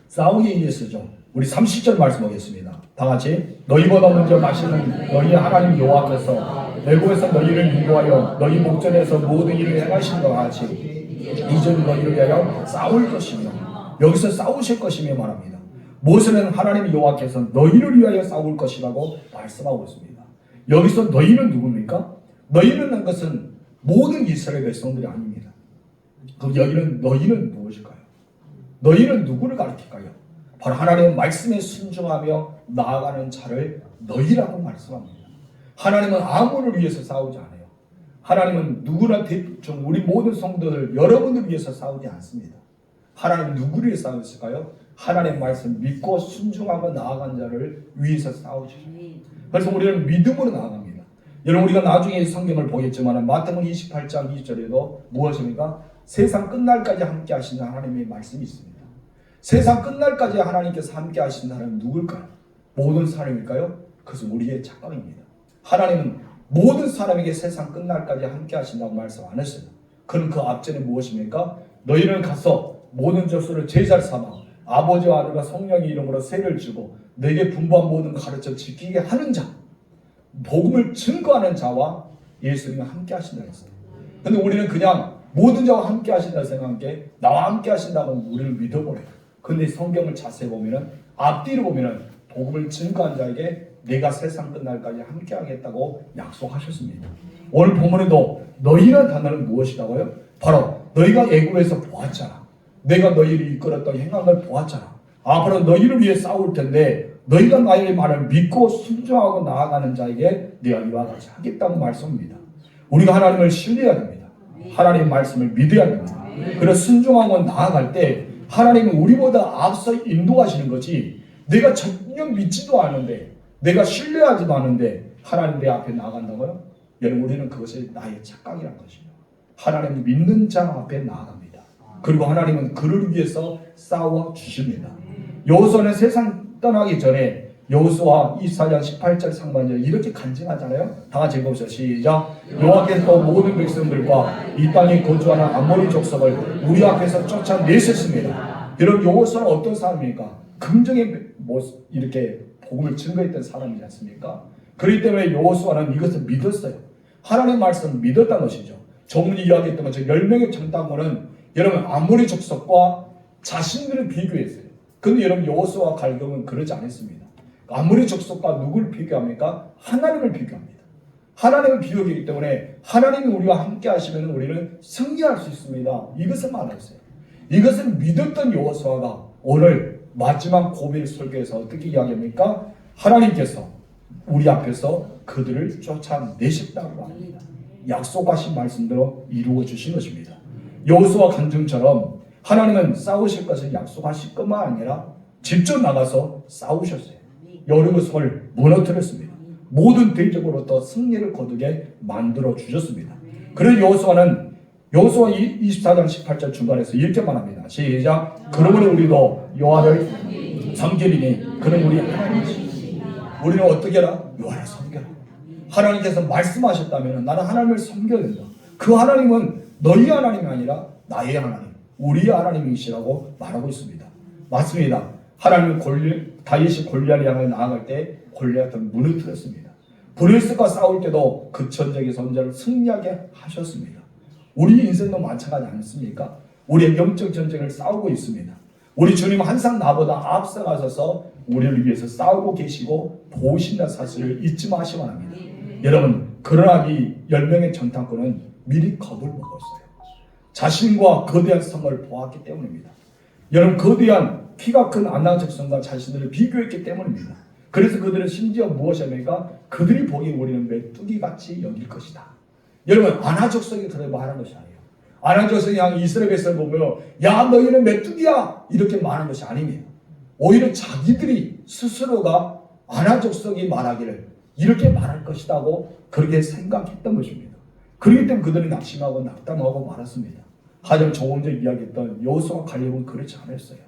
싸우기 위해서죠. 우리 30절 말씀 보겠습니다. 다 같이. 너희보다 먼저 가시는 너희 하나님 여호와께서 애굽에서 너희를 인도하여 너희 목전에서 모든 일을 행하신 것 같이 이전 너희를 위하여 싸울 것이며, 여기서 싸우실 것이며 말합니다. 모세는 하나님 여호와께서 너희를 위하여 싸울 것이라고 말씀하고 있습니다. 여기서 너희는 누굽니까? 너희는 것은 모든 이스라엘 백성들이 아닙니다. 그럼 여기는 너희는 무엇일까요? 너희는 누구를 가리킬까요? 바로 하나님의 말씀에 순종하며 나아가는 자를 너희라고 말씀합니다. 하나님은 아무를 위해서 싸우지 않아요. 하나님은 누구나 대충 우리 모든 성도들 여러분을 위해서 싸우지 않습니다. 하나님은 누구를 위해서 싸우실까요? 하나님의 말씀 믿고 순종하고 나아간 자를 위해서 싸우시죠. 그래서 우리는 믿음으로 나아갑니다. 여러분, 우리가 나중에 성경을 보겠지만 마태복음 28장 20절에도 무엇입니까? 세상 끝날까지 함께 하시는 하나님의 말씀이 있습니다. 세상 끝날까지 하나님께서 함께 하시는 사람은 누굴까요? 모든 사람일까요? 그것은 우리의 착각입니다. 하나님은 모든 사람에게 세상 끝날까지 함께 하신다고 말씀 안 했어요. 그럼 그 앞전에 무엇입니까? 너희는 가서 모든 족속을 제자를 삼아 아버지와 아들과 성령의 이름으로 세를 주고 내게 분부한 모든 가르쳐 지키게 하는 자, 복음을 증거하는 자와 예수님이 함께 하신다 했어요. 근데 우리는 그냥 모든 자와 함께 하신다 생각한 게 나와 함께 하신다고 우리를 믿어버려요. 근데 성경을 자세히 보면은 앞뒤로 보면은 복음을 증거한 자에게 내가 세상 끝날까지 함께 하겠다고 약속하셨습니다. 오늘 본문에도 너희라는 단어는 무엇이라고요? 바로 너희가 애굽에서 보았잖아. 내가 너희를 이끌었던 행함을 보았잖아. 앞으로 너희를 위해 싸울 텐데 너희가 나의 말을 믿고 순종하고 나아가는 자에게 내가 이와 같이 하겠다고 말씀합니다. 우리가 하나님을 신뢰해야 됩니다. 하나님의 말씀을 믿어야 됩니다. 그래서 순종하고 나아갈 때 하나님은 우리보다 앞서 인도하시는 거지, 내가 전혀 믿지도 않은데, 내가 신뢰하지도 않은데 하나님 내 앞에 나아간다고요? 여러분, 우리는 그것이 나의 착각이란 것이죠. 하나님 믿는 자 앞에 나아갑니다. 그리고 하나님은 그를 위해서 싸워 주십니다. 여호수아는 세상 떠나기 전에 여호수아 24장 18절 상반절 이렇게 간증하잖아요. 다 같이 읽어보세요. 시작. 여호와께서 모든 백성들과 이 땅에 거주하는 아모리 족속을 우리 앞에서 쫓아내셨습니다. 여러분, 여호수아는 어떤 사람입니까? 긍정의 모습, 이렇게 복음을 증거했던 사람이지 않습니까? 그렇기 때문에 여호수아는 이것을 믿었어요. 하나님의 말씀을 믿었다는 것이죠. 저번에 이야기했던 것처럼 10명의 정탐꾼은 여러분 아모리 족속과 자신들을 비교했어요. 근데 여러분 여호수아 갈경은 그러지 않았습니다. 아모리 족속과 누구를 비교합니까? 하나님을 비교합니다. 하나님을 비교하기 때문에 하나님이 우리와 함께 하시면 우리는 승리할 수 있습니다. 이것을 말했어요. 이것을 믿었던 여호수아가 오늘 마지막 고백 설교에서 어떻게 이야기합니까? 하나님께서 우리 앞에서 그들을 쫓아내셨다고 합니다. 약속하신 말씀대로 이루어 주신 것입니다. 여호수아 간증처럼 하나님은 싸우실 것을 약속하실 것만 아니라 직접 나가서 싸우셨어요. 여리고성을 무너뜨렸습니다. 모든 대적으로부터 승리를 거두게 만들어 주셨습니다. 그래서 여호수아는 여호수아 24장 18절 중간에서 이렇게 말합니다. 시작. 그러므로 우리도 여호와를 섬기리니 그는 우리 하나님이시니. 우리는 어떻게 하라? 여호와를 섬겨라. 하나님께서 말씀하셨다면 나는 하나님을 섬겨야 된다. 그 하나님은 너희 하나님이 아니라 나의 하나님, 우리의 하나님이시라고 말하고 있습니다. 맞습니다. 하나님은 다윗이 골리앗을 향해 나아갈 때 골리앗을 무너뜨렸습니다. 브레스과 싸울 때도 그 전쟁에서 혼자를 승리하게 하셨습니다. 우리 인생도 마찬가지 않습니까? 우리의 영적 전쟁을 싸우고 있습니다. 우리 주님은 항상 나보다 앞서가셔서 우리를 위해서 싸우고 계시고 도우신다는 사실을 잊지 마시기 바랍니다. 여러분, 그러나 이 10명의 전탐꾼은 미리 겁을 먹었어요. 자신과 거대한 성을 보았기 때문입니다. 여러분, 거대한 키가 큰 아낙 족속과 자신들을 비교했기 때문입니다. 그래서 그들은 심지어 무엇입니까? 그들이 보기에 우리는 메뚜기같이 여길 것이다. 여러분, 아낙 족속이 그렇게 말하는 것이 아니에요. 아낙 족속이 양 이스라엘 백성을 보면 야 너희는 메뚜기야 이렇게 말하는 것이 아닙니다. 오히려 자기들이 스스로가 아낙 족속이 말하기를 이렇게 말할 것이라고 그렇게 생각했던 것입니다. 그렇기 때문에 그들은 낙심하고 낙담하고 말았습니다. 하지만 조금 전에 이야기했던 여호수아와 갈렙은 그렇지 않았어요.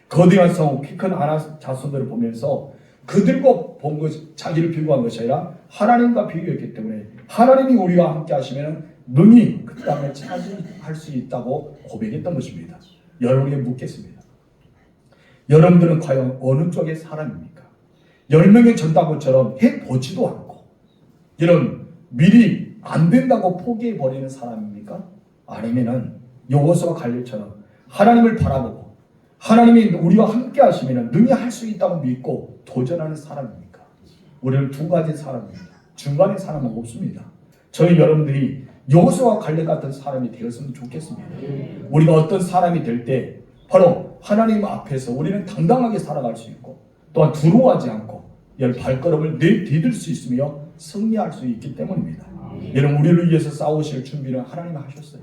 거대한 성, 키 큰 아낙 자손들을 보면서 그들과 본 것, 자기를 비교한 것이 아니라 하나님과 비교했기 때문에 하나님이 우리와 함께 하시면 능히 그 땅을 차지할 수 있다고 고백했던 것입니다. 여러분에게 묻겠습니다. 여러분들은 과연 어느 쪽의 사람입니까? 10명의 전당군처럼 해보지도 않고 여러분 미리 안 된다고 포기해버리는 사람입니까? 아니면은 여호수아와 갈렙처럼 하나님을 바라보고 하나님이 우리와 함께 하시면 능히 할 수 있다고 믿고 도전하는 사람입니까? 우리는 두 가지 사람입니다. 중간의 사람은 없습니다. 저희 여러분들이 여호수아와 갈렙 같은 사람이 되었으면 좋겠습니다. 우리가 어떤 사람이 될 때 바로 하나님 앞에서 우리는 당당하게 살아갈 수 있고 또한 두려워하지 않고 발걸음을 내디딜 수 있으며 승리할 수 있기 때문입니다. 여러분, 우리를 위해서 싸우실 준비를 하나님이 하셨어요.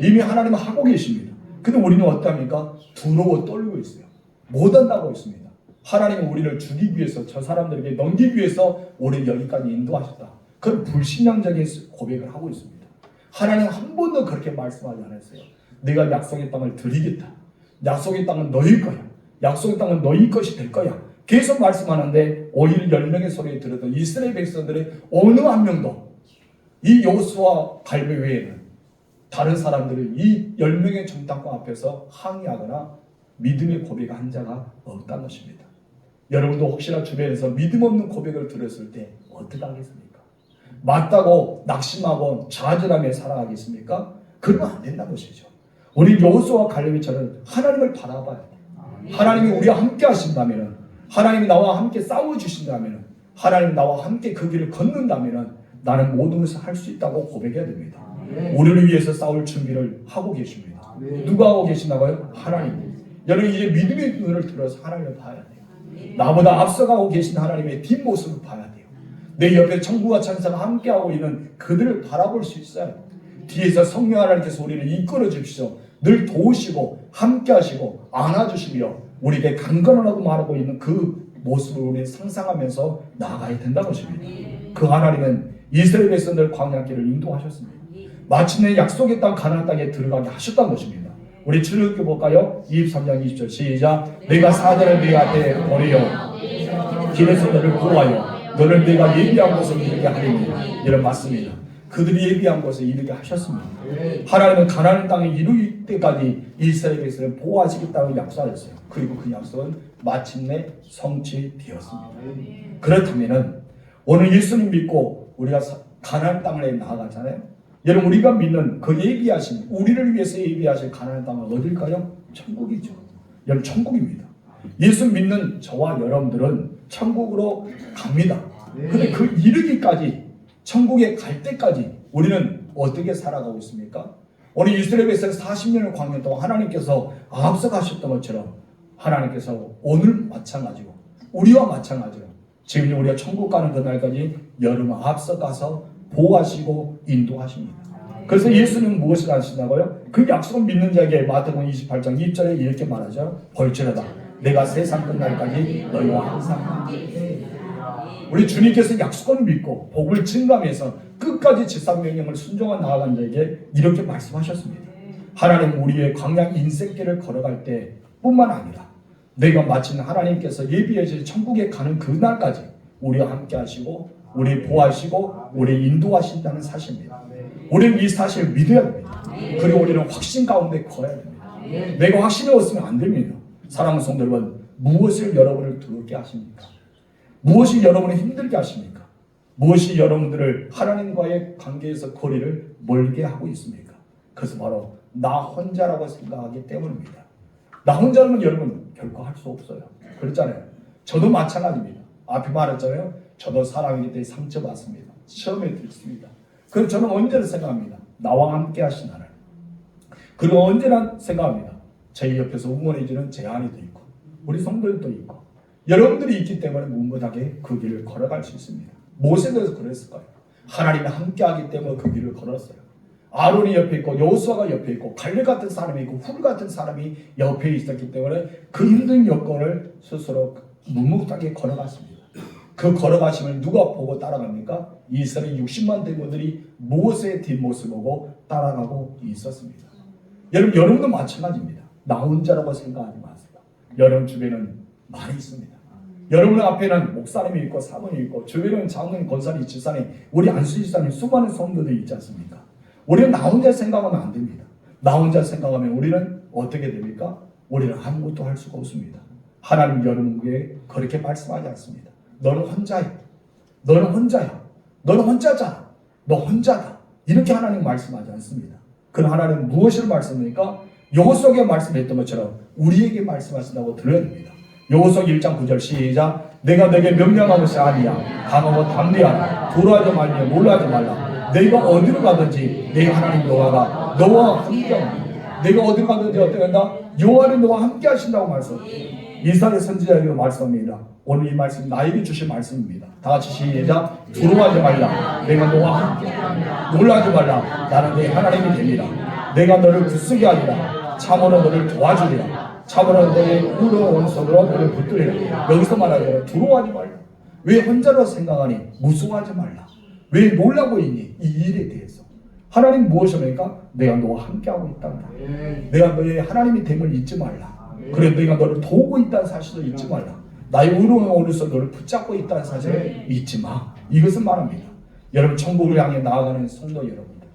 이미 하나님은 하고 계십니다. 근데 우리는 어떠합니까? 두려워 떨고 있어요. 못한다고 있습니다. 하나님은 우리를 죽이기 위해서 저 사람들에게 넘기기 위해서 우리를 여기까지 인도하셨다. 그런 불신앙적인 고백을 하고 있습니다. 하나님 한 번도 그렇게 말씀하지 않았어요. 내가 약속의 땅을 드리겠다. 약속의 땅은 너희 거야. 약속의 땅은 너희 것이 될 거야. 계속 말씀하는데 오히려 10명의 소리를 들었던 이스라엘 백성들의 어느 한 명도 이 여호수아 갈렙 외에는 다른 사람들은 이 10명의 정탐꾼 앞에서 항의하거나 믿음의 고백을 한 자가 없다는 것입니다. 여러분도 혹시나 주변에서 믿음 없는 고백을 들었을 때 어떻게 하겠습니까? 맞다고 낙심하고 좌절하며 살아가겠습니까? 그러면 안 된다는 것이죠. 우리 여호수아와 갈렙처럼 하나님을 바라봐야 돼요. 하나님이 우리와 함께 하신다면, 하나님이 나와 함께 싸워주신다면, 하나님 나와 함께 그 길을 걷는다면 나는 모든 것을 할 수 있다고 고백해야 됩니다. 우리를 위해서 싸울 준비를 하고 계십니다. 누가 하고 계시나봐요? 하나님. 여러분 이제 믿음의 눈을 들어서 하나님을 봐야 돼요. 나보다 앞서가고 계신 하나님의 뒷모습을 봐야 돼요. 내 옆에 천국과 천사가 함께하고 있는 그들을 바라볼 수 있어요. 뒤에서 성령 하나님께서 우리를 이끌어 주시오. 늘 도우시고 함께하시고 안아주시며 우리에게 강건하다고 말하고 있는 그 모습을 우리 상상하면서 나아가야 된다는 것입니다. 그 하나님은 이스라엘 백성들 광야길을 인도하셨습니다. 마침내 약속의 땅 가나안 땅에 들어가게 하셨다는 것입니다. 우리 출애굽기 볼까요? 23장 20절 시작. 내가 사자를 네 앞에 보내어 길에서 너를 구하여 너를 내가 예비한 곳에 이르게 하리니 이런 말씀입니다. 그들이 예비한 곳에 이르게 하셨습니다. 하나님은 가나안 땅에 이르기 때까지 이스라엘 백성을 보호하시겠다고 약속하셨어요. 그리고 그 약속은 마침내 성취되었습니다. 그렇다면은 오늘 예수님 믿고 우리가 가나안 땅에 나아가잖아요. 여러분 우리가 믿는 그 예비하신 우리를 위해서 예비하신 가나안 땅은 어딜까요? 천국이죠. 여러분 천국입니다. 예수 믿는 저와 여러분들은 천국으로 갑니다. 근데 그 이르기까지 천국에 갈 때까지 우리는 어떻게 살아가고 있습니까? 오늘 이스라엘에서 40년을 광야 동안 하나님께서 앞서가셨던 것처럼 하나님께서 오늘 마찬가지고 우리와 마찬가지로 지금 우리가 천국 가는 그날까지 여러분 앞서가서 보호하시고 인도하십니다. 그래서 예수님은 무엇을 하시나고요? 그 약속을 믿는 자에게 마태복음 28장 2절에 이렇게 말하죠. 볼지어다 내가 세상 끝날까지 너희와 항상 함께. 우리 주님께서 약속을 믿고 복을 증감해서 끝까지 제사명령을 순종한 나아간 자에게 이렇게 말씀하셨습니다. 하나님 우리의 광야 인생길을 걸어갈 때 뿐만 아니라 내가 마친 하나님께서 예비해 주신 천국에 가는 그날까지 우리와 함께 하시고 우리 보호하시고 우리 인도하신다는 사실입니다. 우리는 이 사실을 믿어야 됩니다. 그리고 우리는 확신 가운데 거해야 됩니다. 내가 확신이 없으면 안 됩니다. 사랑하는 성도 여러분, 무엇을 여러분을 두렵게 하십니까? 무엇이 여러분을 힘들게 하십니까? 무엇이 여러분들을 하나님과의 관계에서 거리를 멀게 하고 있습니까? 그것은 바로 나 혼자라고 생각하기 때문입니다. 나 혼자라면 여러분 결코 할 수 없어요. 그렇잖아요. 저도 마찬가지입니다. 앞에 말했잖아요. 저도 사람이기 때문에 상처받습니다. 시험에 들습니다. 그래서 저는 언제나 생각합니다. 나와 함께 하신 하나님. 그리고 언제나 생각합니다. 제 옆에서 응원해주는 제 아내도 있고 우리 성도들도 있고 여러분들이 있기 때문에 묵묵하게 그 길을 걸어갈 수 있습니다. 모세도 그랬을까요? 하나님이 함께하기 때문에 그 길을 걸었어요. 아론이 옆에 있고 여호수아가 옆에 있고 갈렙 같은 사람이 있고 훌 같은 사람이 옆에 있었기 때문에 그 힘든 여건을 스스로 묵묵하게 걸어갔습니다. 그 걸어가심을 누가 보고 따라갑니까? 이스라엘 60만 대모들이 모세의 뒷모습을 보고 따라가고 있었습니다. 여러분도 마찬가지입니다. 나 혼자라고 생각하지 마세요. 여러분 주변에는 많이 있습니다. 여러분 앞에는 목사님이 있고 사모님이 있고 주변에는 장로님, 권사님, 집사님, 우리 안수 집사님 수많은 성도들이 있지 않습니까? 우리는 나 혼자 생각하면 안 됩니다. 나 혼자 생각하면 우리는 어떻게 됩니까? 우리는 아무것도 할 수가 없습니다. 하나님 여러분에게 그렇게 말씀하지 않습니다. 너는 혼자야. 너는 혼자야. 너는 혼자잖아. 너 혼자다. 이렇게 하나님 말씀하지 않습니다. 그럼 하나님은 무엇을 말씀합니까? 여호수아에게 말씀했던 것처럼 우리에게 말씀하신다고 들어야 됩니다. 여호수아 1장 9절 시작. 내가 너에게 명령한 것이 아니야. 강하고 담대하라. 두려워하지 말며 놀라지 말라. 내가 어디로 가든지 내 하나님 여호와가 너와 함께한다. 내가 어디로 가든지 어떻게 한다? 여호와는 너와 함께 하신다고 말씀합니다. 이스라엘 선지자에게 말씀합니다. 오늘 이 말씀 나에게 주신 말씀입니다. 다 같이 시작. 두려워하지 말라. 내가 너와 함께한다. 놀라지 말라. 나는 내 하나님이 됩니다. 내가 너를 굳세게 하리라. 참으로 너를 도와주리라. 참으로 너의 의로운 손으로 너를 붙들리라. 여기서 말하기를 두려워하지 말라. 왜 혼자로 생각하니? 무서워하지 말라. 왜 놀라고 있니? 이 일에 대해서. 하나님 무엇입니까? 내가 너와 함께하고 있단다. 내가 너의 하나님이 됨을 잊지 말라. 그래 내가 너를 도우고 있다는 사실을 잊지 말라. 나의 의로운 오른손 너를 붙잡고 있다는 사실을 잊지 마. 이것은 말합니다. 여러분 천국을 향해 나아가는 성도 여러분들,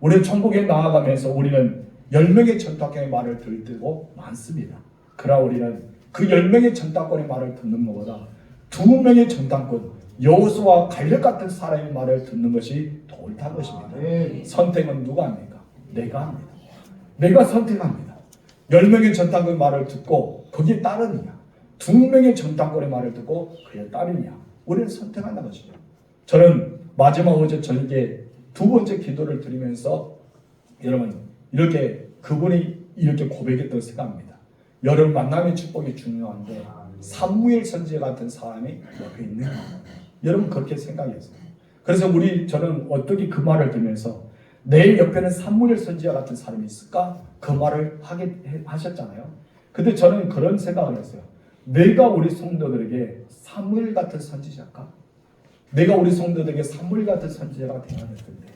우리는 천국에 나아가면서 우리는 10명의 전탁권의 말을 들을 때도 많습니다. 그러나 우리는 그 10명의 전탁권의 말을 듣는 것보다 2명의 전탁권 여호수아와 갈렙 같은 사람의 말을 듣는 것이 더 옳다는 것입니다. 선택은 누가 합니까? 내가 합니다. 내가 선택합니다. 10명의 전탁권의 말을 듣고 거기에 따르느냐, 2명의 전탁권의 말을 듣고 그에 따르느냐. 우리는 선택한다는 것이죠. 저는 마지막 어제 저녁에 두 번째 기도를 드리면서 여러분 이렇게 그분이 이렇게 고백했다고 생각합니다. 여러분 만남의 축복이 중요한데 사무엘 선지자 같은 사람이 옆에 있는 거예요. 여러분 그렇게 생각했어요. 그래서 저는 어떻게 그 말을 들으면서 내 옆에는 사무엘 선지자 같은 사람이 있을까? 그 말을 하셨잖아요. 근데 저는 그런 생각을 했어요. 내가 우리 성도들에게 사무엘 같은 선지자일까? 내가 우리 성도들에게 사무엘 같은 선지자가 되어야 될 텐데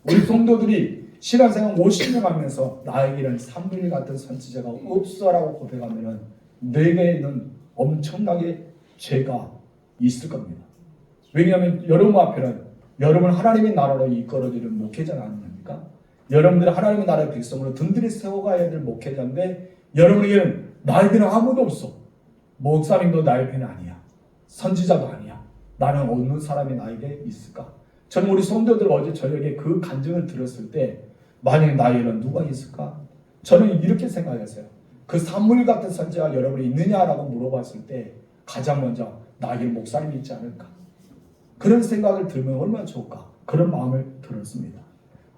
우리 성도들이 신앙생활 50년 하면서 나에게는 사무엘 같은 선지자가 없어라고 고백하면 내게는 엄청나게 죄가 있을 겁니다. 왜냐하면 여러분 앞에는 여러분 하나님의 나라로 이끌어지는 목회자가 아닙니까? 여러분들이 하나님의 나라의 백성으로 든든히 세워가야 될 목회자인데 여러분에게는 나에게는 아무도 없어. 목사님도 나의 편이 아니야. 선지자도 아니야. 나는 어느 사람이 나에게 있을까? 저는 우리 성도들 어제 저녁에 그 간증을 들었을 때 만약에 나에게는 누가 있을까? 저는 이렇게 생각했어요. 그 사무엘 같은 선지자가 여러분이 있느냐라고 물어봤을 때 가장 먼저 나에게는 목사님이 있지 않을까? 그런 생각을 들면 얼마나 좋을까? 그런 마음을 들었습니다.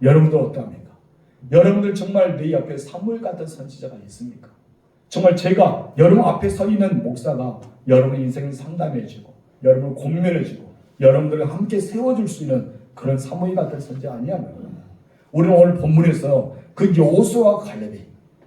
여러분들 어떠합니까? 여러분들 정말 내 옆에 사무엘 같은 선지자가 있습니까? 정말 제가 여러분 앞에 서 있는 목사가 여러분의 인생을 상담해주고 여러분을 공면해주고 여러분들을 함께 세워줄 수 있는 그런 사무엘 같은 선지자 아니냐고요. 우리는 오늘 본문에서 그 여호수아와 갈렙이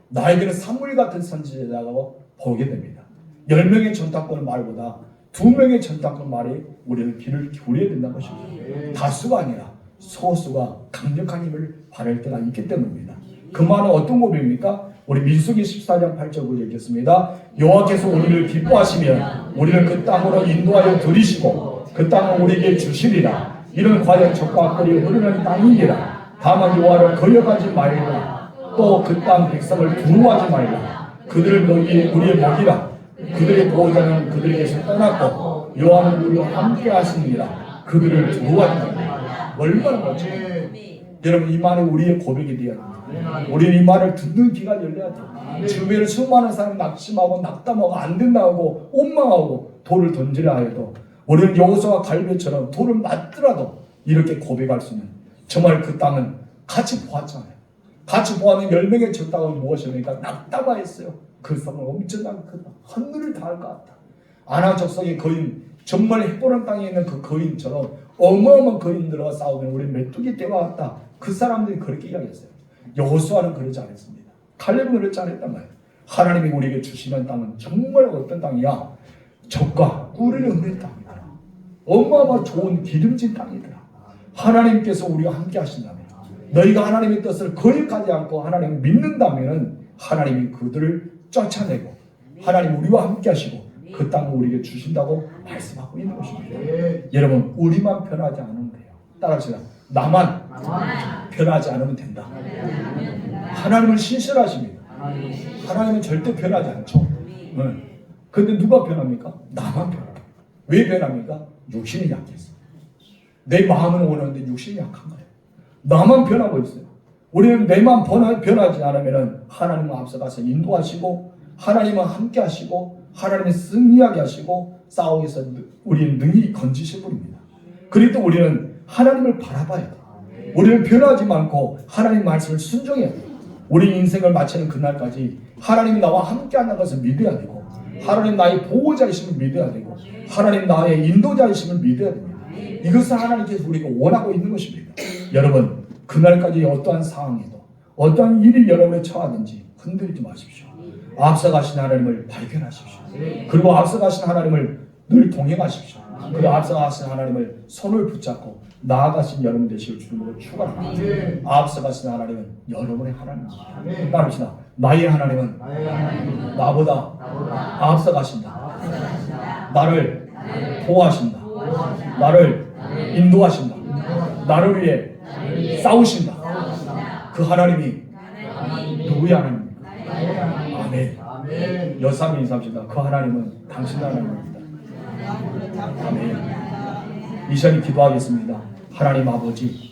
나에게는 사무엘 같은 선지자라고 보게 됩니다. 10명의 전탁권 말보다 2명의 전탁권 말에 우리는 귀를 기울여야 된다는 것입니다. 다수가 아니라 소수가 강력한 힘을 발할 때가 있기 때문입니다. 그 말은 어떤 고백입니까? 우리 민수기 14장 8절을 읽겠습니다. 여호와께서 우리를 기뻐하시면 우리를 그 땅으로 인도하여 들이시고 그 땅을 우리에게 주시리라. 이는 과연 젖과 꿀이 흐르는 땅이니라. 다만 여호와를 거역하지 말라. 또 그 땅 백성을 두려워하지 말라. 그들을 우리의 먹이라. 그들의 보호자는 그들에게서 떠났고 여호와는 우리와 함께 하시니라. 그들을 두려워하지 말라. 얼마나 멋지죠. 여러분 이 말은 우리의 고백이 되어야 됩니다. 우리는 이 말을 듣는 귀가 열려야 돼요. 주변에 수많은 사람이 낙심하고 낙담하고 안 된다고 원망하고 돌을 던지려 해도 우리는 여호수아와 갈렙처럼 돌을 맞더라도 이렇게 고백할 수 있는 정말 그 땅은 같이 보았잖아요. 같이 보았는 10명의 저 땅은 무엇입니까? 낙담하였어요. 그 성은 엄청나게 크다. 하늘을 닿을 것 같다. 아나 족속의 거인 정말 해보는 땅에 있는 그 거인처럼 어마어마한 거인들과 싸우면 우리 메뚜기 떼와 같다. 그 사람들이 그렇게 이야기했어요. 여호수아는 그러지 않았습니다. 갈렙은 그렇지 않았단 말이에요. 하나님이 우리에게 주시는 땅은 정말 어떤 땅이야? 젖과 꿀을 흐르는 땅이더라. 어마어마한 좋은 기름진 땅이더라. 하나님께서 우리와 함께 하신다면 너희가 하나님의 뜻을 거역하지 않고 하나님을 믿는다면 하나님이 그들을 쫓아내고 하나님 우리와 함께 하시고 그 땅을 우리에게 주신다고 말씀하고 있는 것입니다. 여러분 우리만 변하지 않으면 돼요. 따라합시다. 나만 변하지 않으면 된다. 하나님은 신실하십니다. 하나님은 절대 변하지 않죠. 그런데 누가 변합니까? 나만 변합니다. 왜 변합니까? 육신이 약해서. 내 마음은 오는데 육신이 약한 거예요. 나만 변하고 있어요. 우리는 내만 변하지 않으면 하나님은 앞서가서 인도하시고 하나님은 함께 하시고 하나님은 승리하게 하시고 싸우기에서 우리는 능히 건지실 분입니다. 그래도 우리는 하나님을 바라봐야 돼요. 우리는 변하지 않고 하나님 말씀을 순종해야 돼요. 우리 인생을 마치는 그날까지 하나님이 나와 함께 하는 것을 믿어야 되고 하나님 나의 보호자이심을 믿어야 되고 하나님 나의 인도자이심을 믿어야 됩니다. 이것을 하나님께서 우리가 원하고 있는 것입니다. 여러분 그날까지 어떠한 상황에도 어떠한 일이 여러분에 처하든지 흔들리지 마십시오. 앞서가신 하나님을 발견하십시오. 그리고 앞서가신 하나님을 늘 동행하십시오. 그리고 앞서가신 하나님을 손을 붙잡고 나아가신 여러분 되시길 주님으로 축원합니다. 앞서가신 하나님은 여러분의 하나님입니다. 따릅시다. 나의 하나님은 나보다 앞서가신다. 나를 보호하신다. 나를 인도하신다. 나를 위해 싸우신다. 그 하나님이 누구의 하나님입니까? 아멘. 여삼이 인사합시다. 그 하나님은 당신의 하나님입니다. 아멘. 이전에 기도하겠습니다. 하나님 아버지,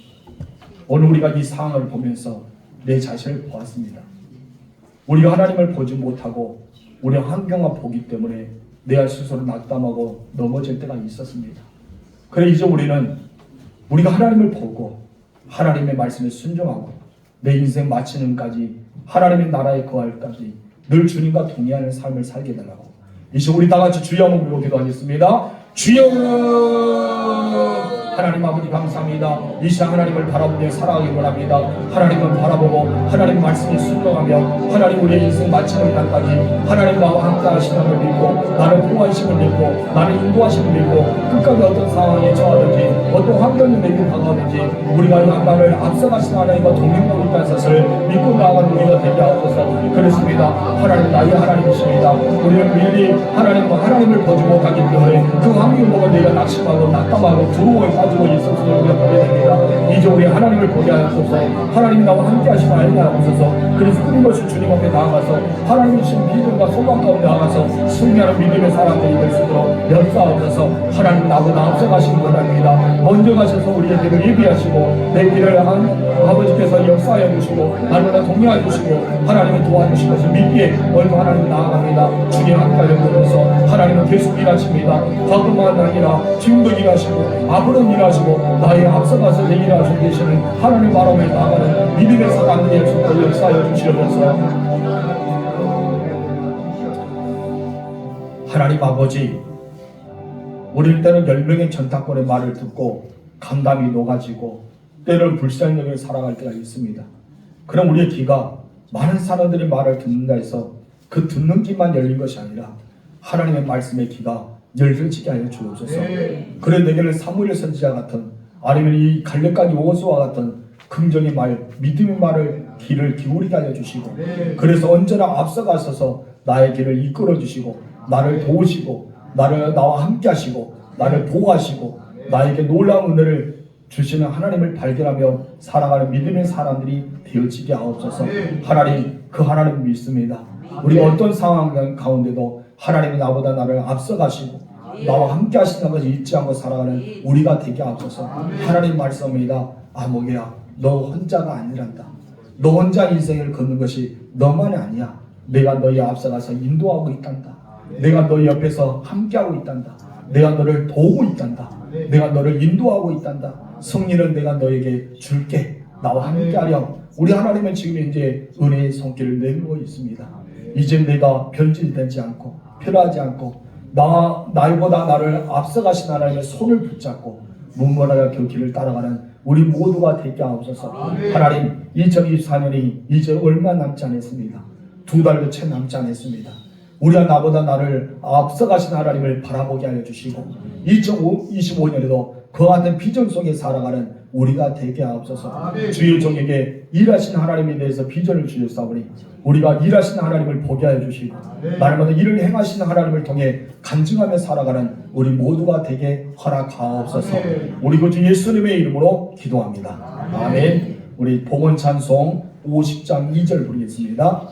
오늘 우리가 이 상황을 보면서 내 자신을 보았습니다. 우리가 하나님을 보지 못하고 우리 환경과 보기 때문에 내 스스로 낙담하고 넘어질 때가 있었습니다. 그래 이제 우리가 하나님을 보고 하나님의 말씀에 순종하고 내 인생 마치는까지 하나님의 나라에 거할까지 늘 주님과 동의하는 삶을 살게 달라고 이제 우리 다 같이 주여 한번 부르고 기도하겠습니다. 주여 하나님 아버지 감사합니다. 이 시간 하나님을 바라보며 살아가기 원합니다. 하나님을 바라보고 하나님 말씀에 순종하며 하나님 우리의 인생 마치는 날까지 하나님 나와 함께 하시는 걸 믿고 나를 보호하심을 믿고 나를 인도하심을 믿고 끝까지 어떤 상황에 처하든지 어떤 환경이 내게 다가오든지 우리가 이 한반을 앞서가신 하나님과 동행하고 있다는 것을 믿고 나아가는 우리가 되게 하옵소서. 그렇습니다. 하나님 나의 하나님이십니다. 우리는 미리 하나님을 보지 못하기 때문에 그 환경 보고 내가 낙심하고 낙담하고 두려움에 빠지고 있었을 때 우리가 보게 됩니다. 이제 우리 하나님을 보게 하옵소서. 하나님이 나와 함께 하시면 알게 하옵소서. 그래서 끊임없이 주님 앞에 나아가서 하나님이 주신 믿음과 소망 가운데 나아가서 승리하는 믿음의 사람들이 될 수 있도록 역사하옵소서. 하나님 나보다 앞서가시는 원합니다. 먼저 가셔서 우리의 길을 예비하시고 내 길을 아버지께서 역사해 주시고 나를 동행해 주시고 하나님이 도와주신 것을 믿기에 오늘도 하나님 나아갑니다. 주님 함께 하셔서 하나님은 계속 일하십니다. 과거만 아니라 지금도 일하시고 앞으로 일하시고 나의 앞서가서 내 일을 하시고 계시는 하나님 바람에 나아가는 믿음의 사람들의 속도 역사하여 주시옵소서. 하나님 아버지, 우리 때는 10명의 전탁권의 말을 듣고 감담이 녹아지고 때로는 불쌍하게 살아갈 때가 있습니다. 그럼 우리의 귀가 많은 사람들의 말을 듣는다 해서 그 듣는 귀만 열린 것이 아니라 하나님의 말씀의 귀가 열려지게 하여 주옵소서. 그래 내게는 사무엘 선지자 같은 아니면 이 갈렙과 여호수아 같은 긍정의 말, 믿음의 말을 귀를 기울이게 하여 주시고 그래서 언제나 앞서가셔서 나의 길을 이끌어 주시고 나를 도우시고 나와 함께 하시고 나를 보호하시고 나에게 놀라운 은혜를 주시는 하나님을 발견하며 살아가는 믿음의 사람들이 되어지게 하옵소서. 하나님, 그 하나님 믿습니다. 우리가 어떤 상황 가운데도 하나님이 나보다 나를 앞서가시고 나와 함께 하시는 것을 잊지 않고 살아가는 우리가 되게 하옵소서. 하나님 말씀입니다. 아모개야, 너 혼자가 아니란다. 너 혼자 인생을 걷는 것이 너만이 아니야. 내가 너희 앞서가서 인도하고 있단다. 내가 너희 옆에서 함께하고 있단다. 내가 너를 도우고 있단다. 내가 너를 인도하고 있단다. 승리는 내가 너에게 줄게. 나와 함께하렴. 우리 하나님은 지금 이제 은혜의 손길을 내밀고 있습니다. 이제 내가 변질되지 않고 변하지 않고 나보다 나를 앞서가신 하나님의 손을 붙잡고 문문하여 그 길을 따라가는 우리 모두가 되게 하옵소서. 하나님, 2024년이 이제 얼마 남지 않았습니다. 2달도 채 남지 않았습니다. 우리가 나보다 나를 앞서가신 하나님을 바라보게 하여 주시고 2025년에도 그 같은 비전 속에 살아가는 우리가 되게 하옵소서. 주의 종에게 일하신 하나님에 대해서 비전을 주셨사오니 우리가 일하신 하나님을 보게 하여 주시고 날마다 일을 행하시는 하나님을 통해 간증하며 살아가는 우리 모두가 되게 허락하옵소서. 우리 구주 예수님의 이름으로 기도합니다. 아멘. 우리 봉헌 찬송 50장 2절 부르겠습니다.